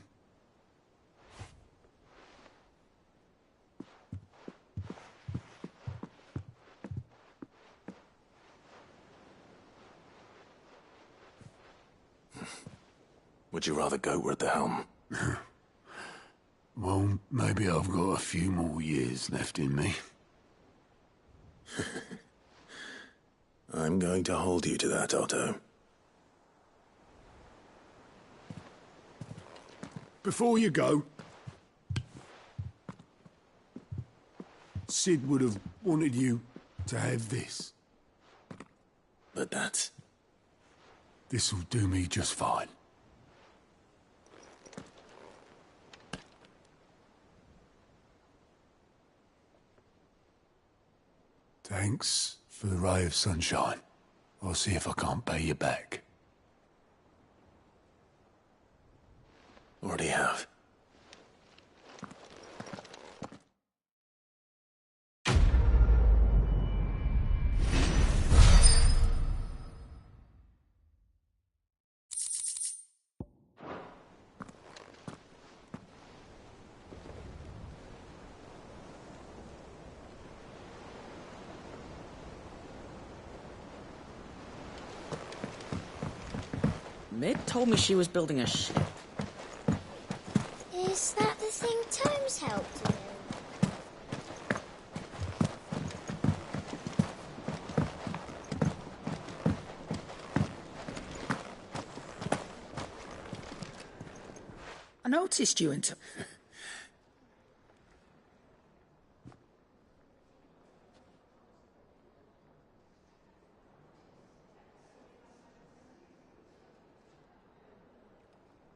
Would you rather goat were at the helm? Well, maybe I've got a few more years left in me. I'm going to hold you to that, Otto. Before you go, Sid would have wanted you to have this. But that's... This'll do me just fine. Thanks for the ray of sunshine. I'll see if I can't pay you back. Already have. Mid told me she was building a ship. Is that the thing Tomes helped with? I noticed you and...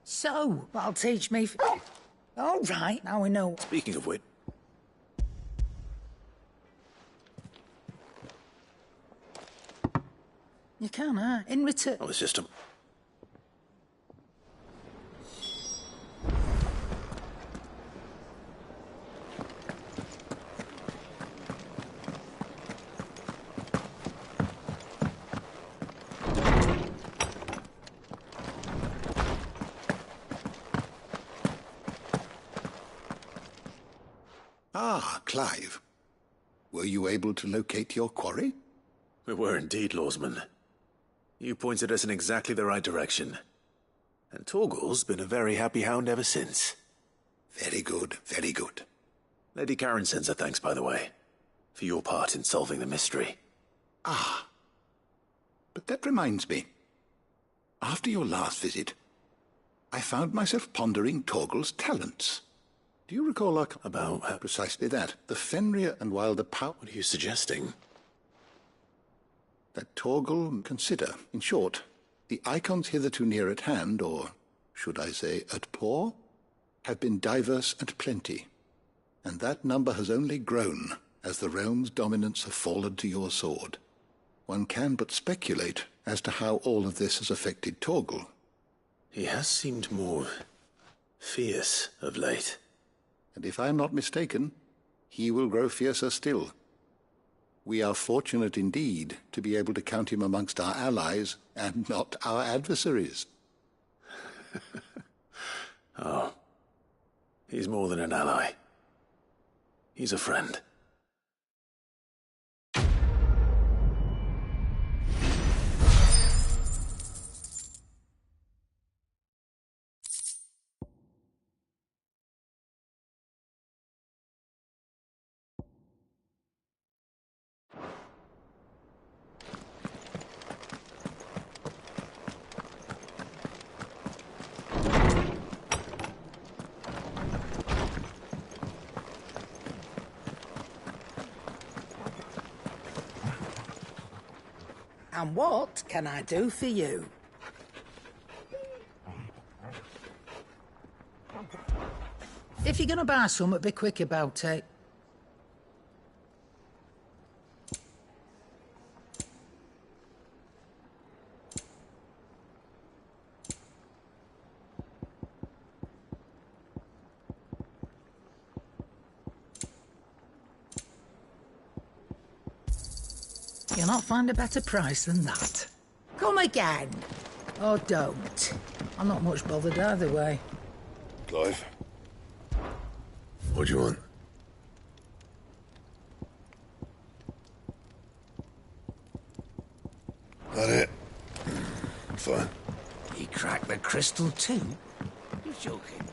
So, that'll teach me... All right, now we know. Speaking of which... You can, in return... Oh, it's just a... Ah, Clive. Were you able to locate your quarry? We were indeed, Lawsman. You pointed us in exactly the right direction. And Torgal's been a very happy hound ever since. Very good, very good. Lady Karen sends her thanks, by the way, for your part in solving the mystery. Ah. But that reminds me. After your last visit, I found myself pondering Torgal's talents. Do you recall about precisely that? The Fenrir and while the power... What are you suggesting? That Torgal consider, in short, the Eikons hitherto near at hand, or should I say at paw, have been diverse and plenty, and that number has only grown as the realm's dominance have fallen to your sword. One can but speculate as to how all of this has affected Torgal. He has seemed more fierce of late. And if I am not mistaken, he will grow fiercer still. We are fortunate indeed to be able to count him amongst our allies and not our adversaries. Oh, he's more than an ally. He's a friend. And what can I do for you? If you're going to buy something, be quick about it. You'll not find a better price than that. Come again. Or don't. I'm not much bothered either way. Clive? What do you want? That it? Fine. He cracked the crystal too? You're joking.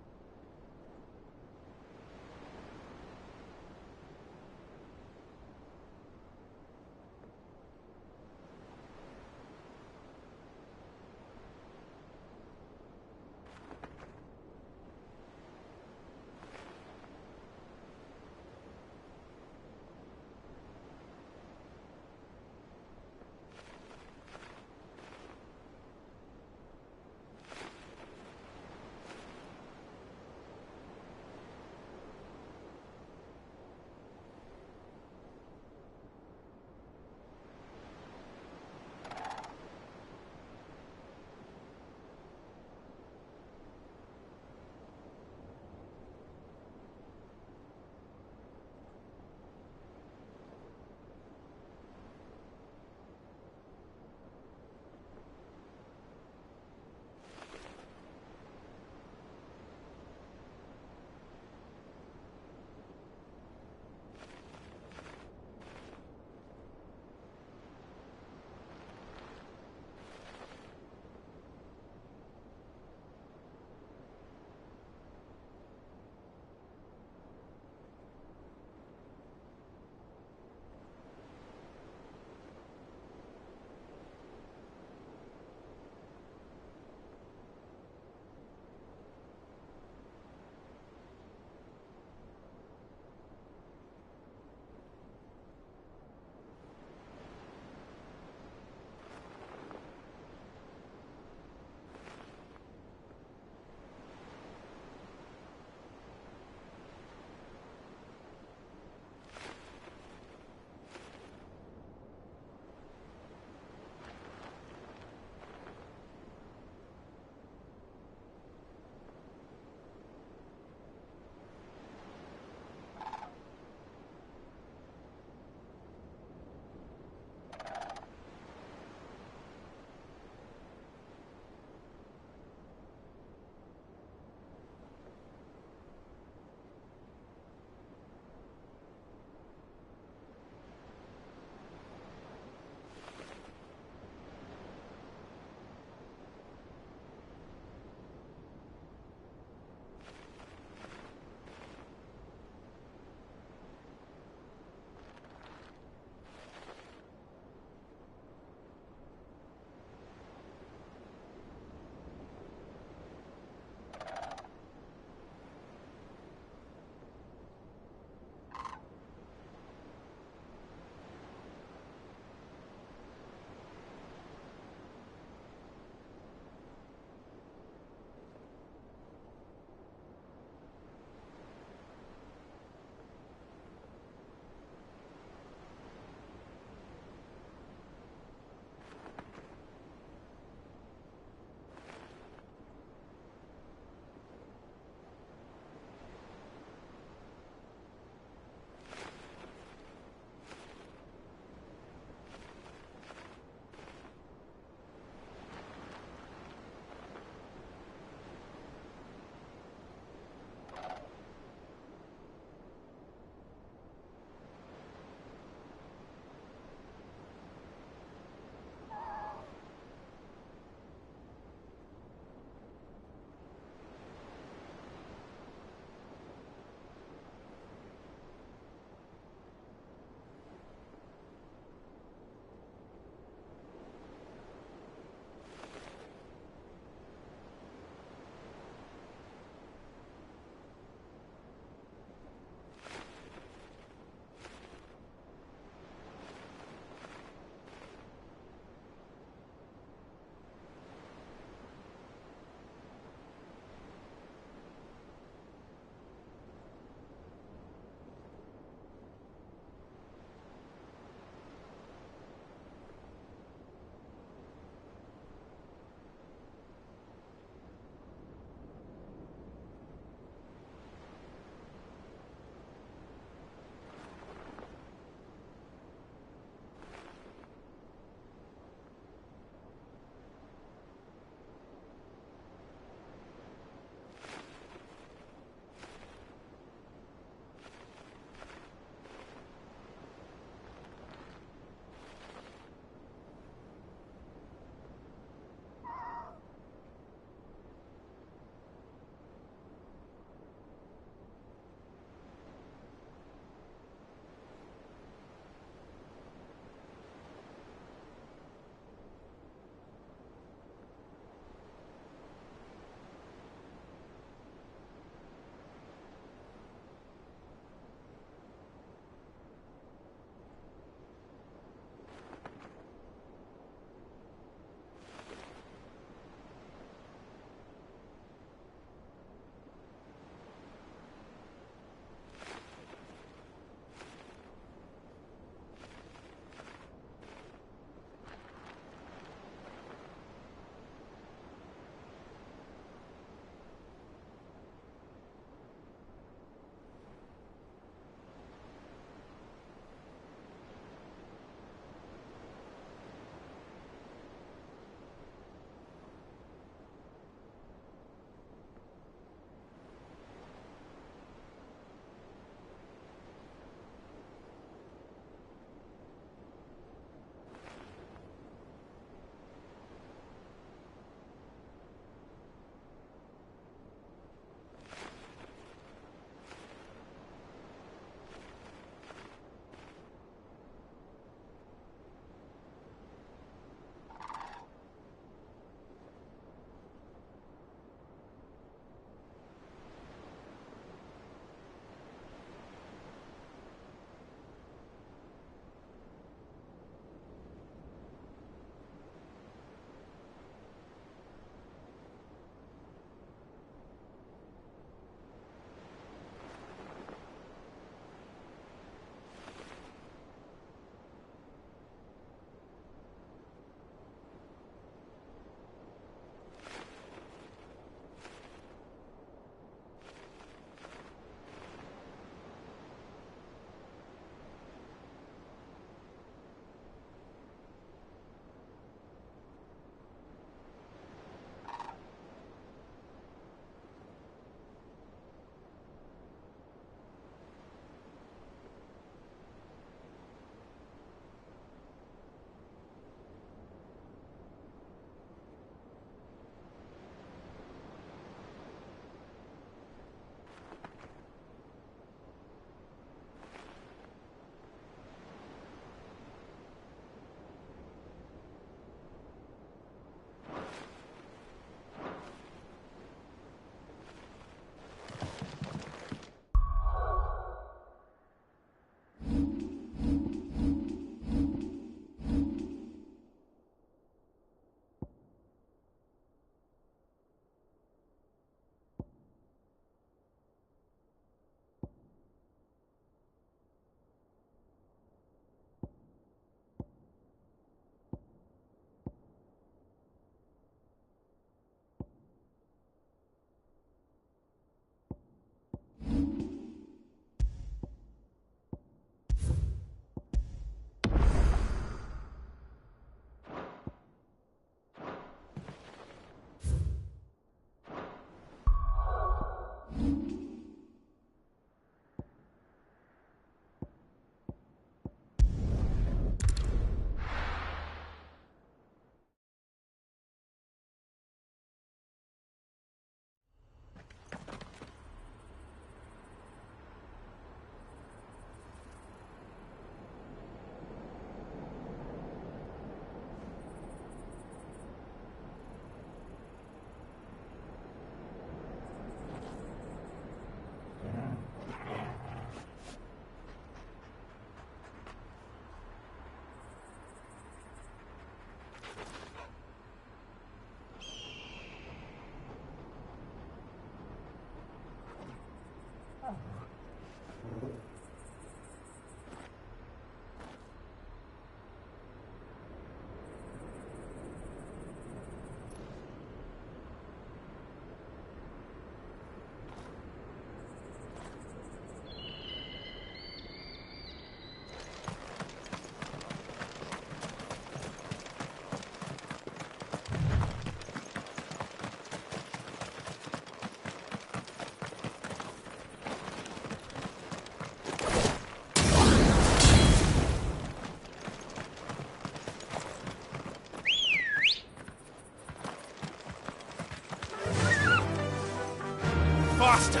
faster!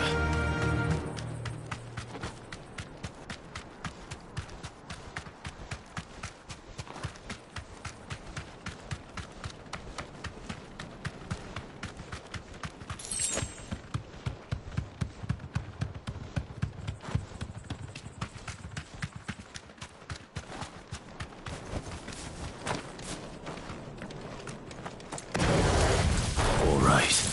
All right.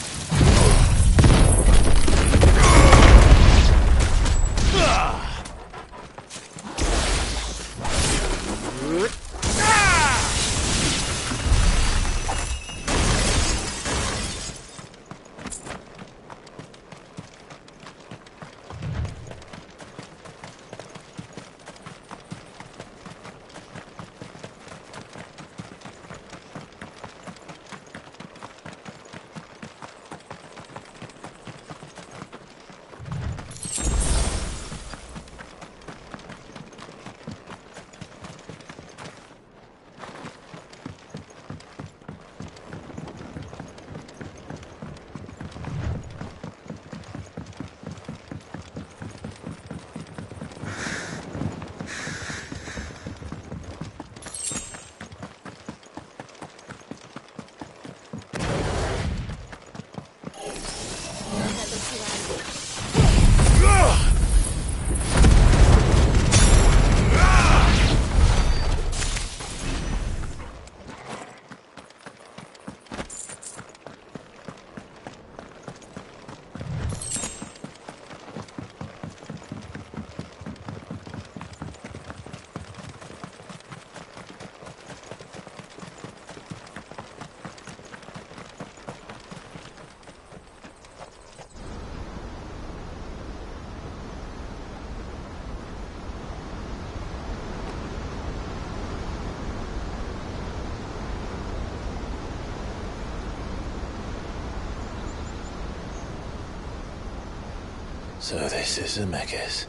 So this is Eikons.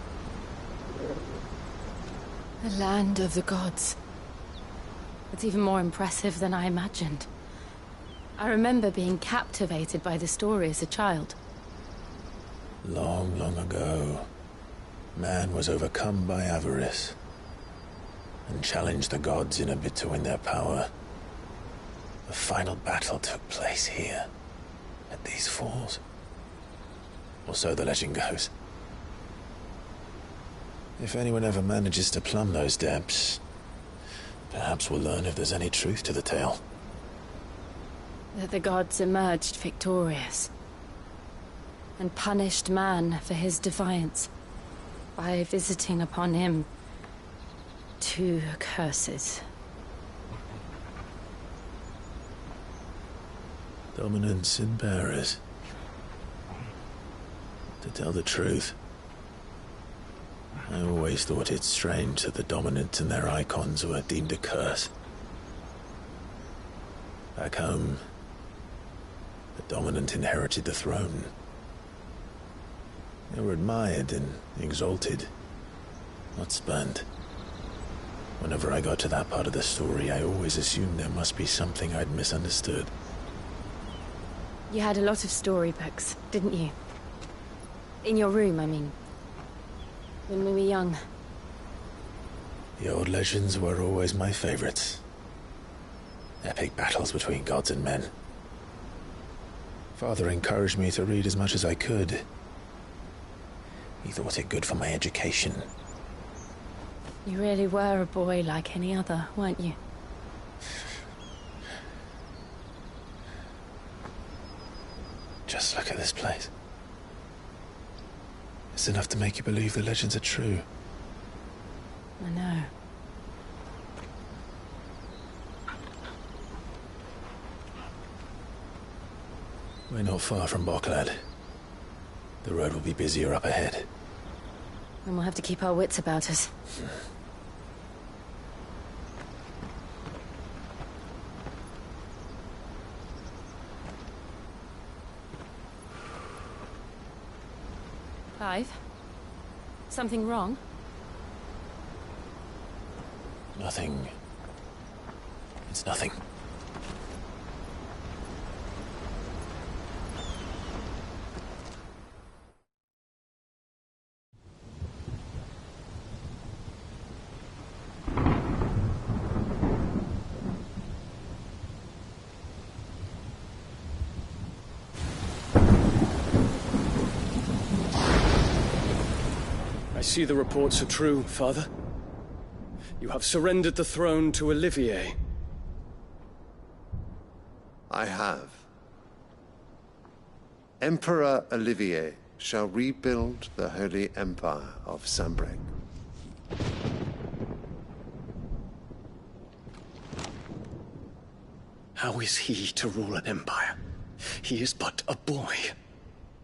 The land of the gods. It's even more impressive than I imagined. I remember being captivated by the story as a child. Long, long ago, man was overcome by avarice and challenged the gods in a bid to win their power. The final battle took place here, at these falls. Or so the legend goes. If anyone ever manages to plumb those depths, perhaps we'll learn if there's any truth to the tale. That the gods emerged victorious and punished man for his defiance by visiting upon him 2 curses. Dominance in bearers. To tell the truth, I always thought it strange that the dominant and their Eikons were deemed a curse. Back home, the dominant inherited the throne. They were admired and exalted, not spurned. Whenever I got to that part of the story, I always assumed there must be something I'd misunderstood. You had a lot of storybooks, didn't you? In your room, I mean. When we were young. The old legends were always my favorites. Epic battles between gods and men. Father encouraged me to read as much as I could. He thought it good for my education. You really were a boy like any other, weren't you? Just look at this place. It's enough to make you believe the legends are true. I know. We're not far from Boklad. The road will be busier up ahead. And we'll have to keep our wits about us. Clive? Something wrong? Nothing. It's nothing. see the reports are true, Father. You have surrendered the throne to Olivier. I have. Emperor Olivier shall rebuild the Holy Empire of Sambrec. How is he to rule an empire? He is but a boy.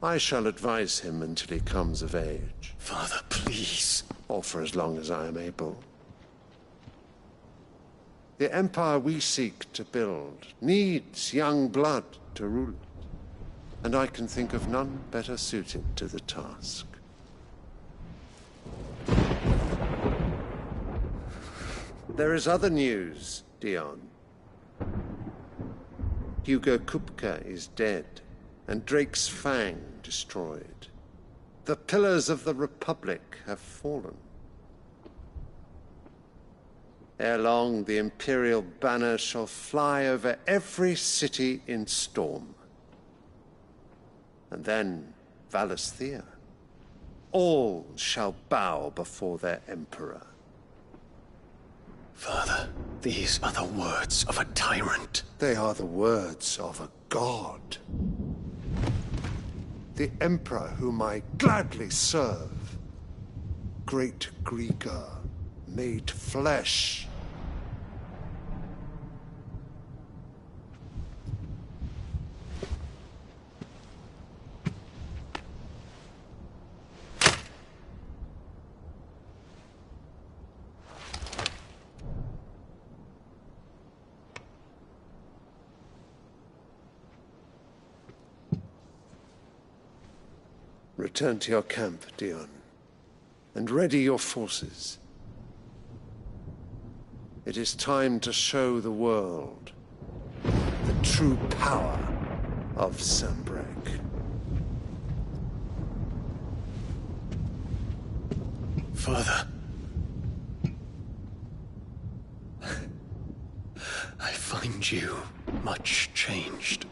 I shall advise him until he comes of age. Father, please. Or for as long as I am able. The empire we seek to build needs young blood to rule it, and I can think of none better suited to the task. There is other news, Dion. Hugo Kupka is dead, and Drake's Fang destroyed. The pillars of the Republic have fallen. Ere long, the Imperial banner shall fly over every city in Storm. And then, Valisthea. All shall bow before their Emperor. Father, these are the words of a tyrant. They are the words of a god. The Emperor whom I gladly serve. Great Greeker, made flesh. Return to your camp, Dion, and ready your forces. It is time to show the world the true power of Sambrec. Father. I find you much changed.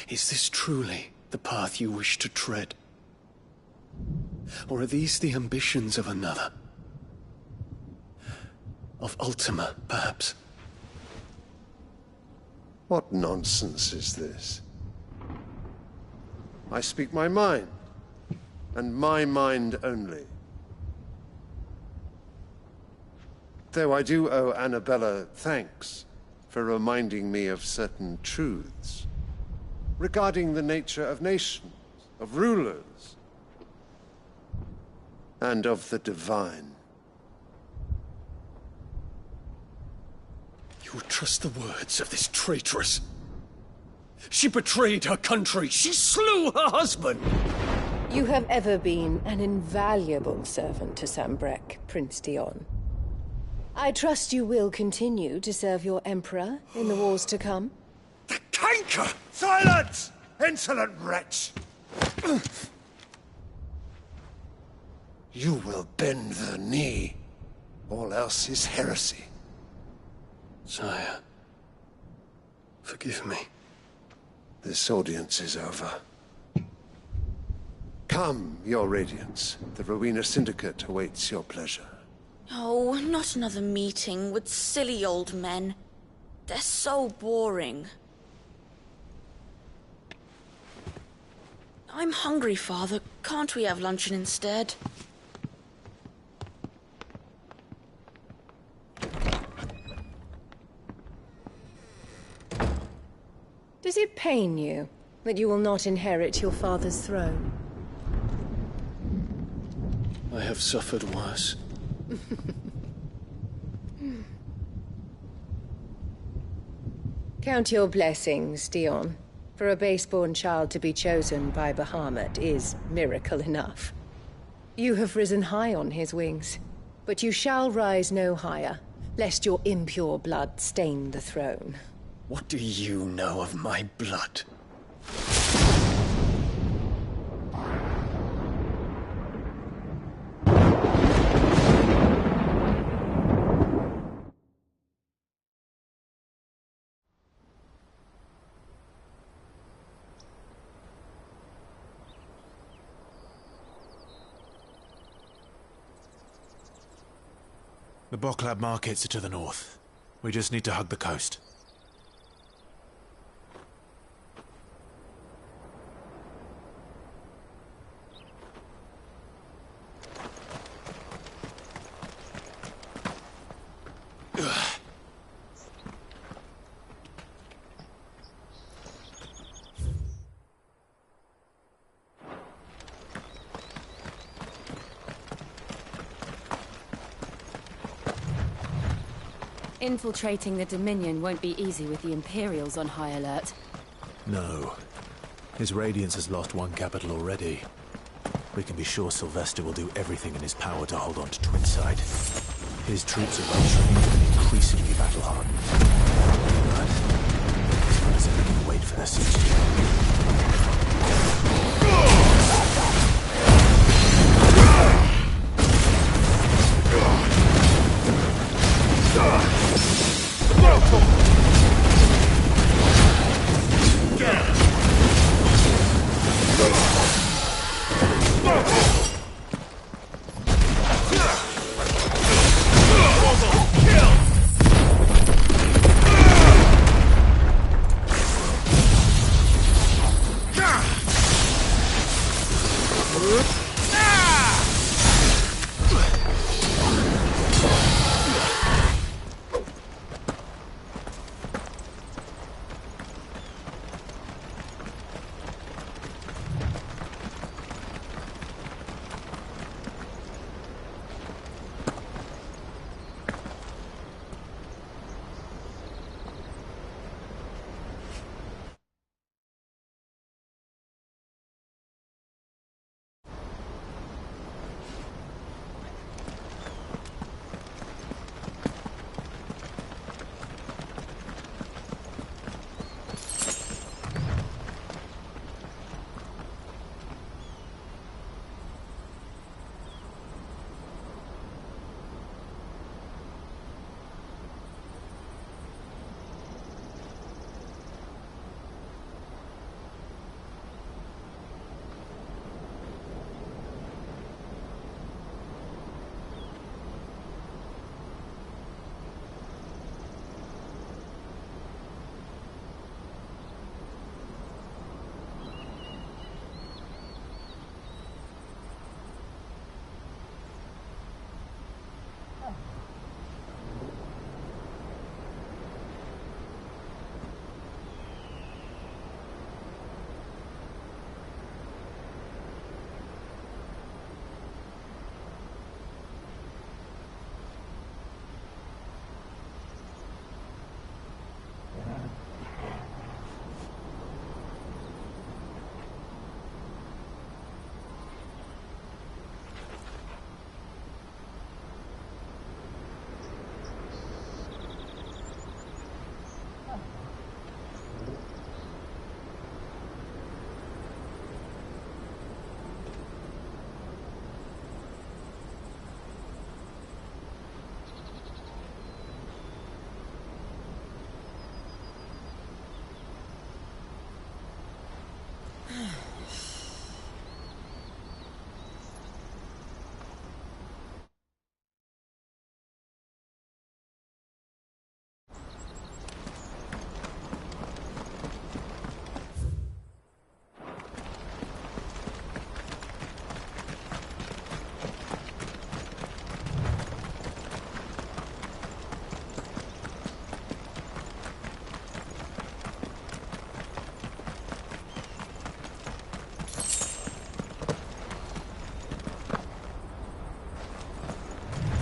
Is this truly the path you wish to tread? Or are these the ambitions of another? Of Ultima, perhaps? What nonsense is this? I speak my mind, and my mind only. Though I do owe Annabella thanks for reminding me of certain truths regarding the nature of nations, of rulers, and of the divine. You would trust the words of this traitress? She betrayed her country. She slew her husband. You have ever been an invaluable servant to Sambrec, Prince Dion. I trust you will continue to serve your Emperor in the wars to come. The canker! Silence! Insolent wretch! You will bend the knee. All else is heresy. Sire, forgive me. This audience is over. Come, your Radiance. The Rowena Syndicate awaits your pleasure. Oh, not another meeting with silly old men. They're so boring. I'm hungry, Father. Can't we have luncheon instead? Does it pain you that you will not inherit your father's throne? I have suffered worse. Count your blessings, Dion. For a base-born child to be chosen by Bahamut is miracle enough. You have risen high on his wings, but you shall rise no higher, lest your impure blood stain the throne. What do you know of my blood? The Boklab markets are to the north. We just need to hug the coast. Infiltrating the Dominion won't be easy with the Imperials on high alert. No. His Radiance has lost one capital already. We can be sure Sylvester will do everything in his power to hold on to Twinside. His troops are well-trained and increasingly battle-hardened. But as long as they can wait for their siege.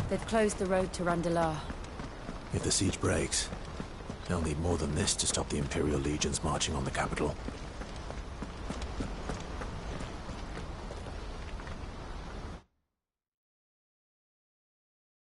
They've closed the road to Randalar. If the siege breaks, they'll need more than this to stop the Imperial legions marching on the capital.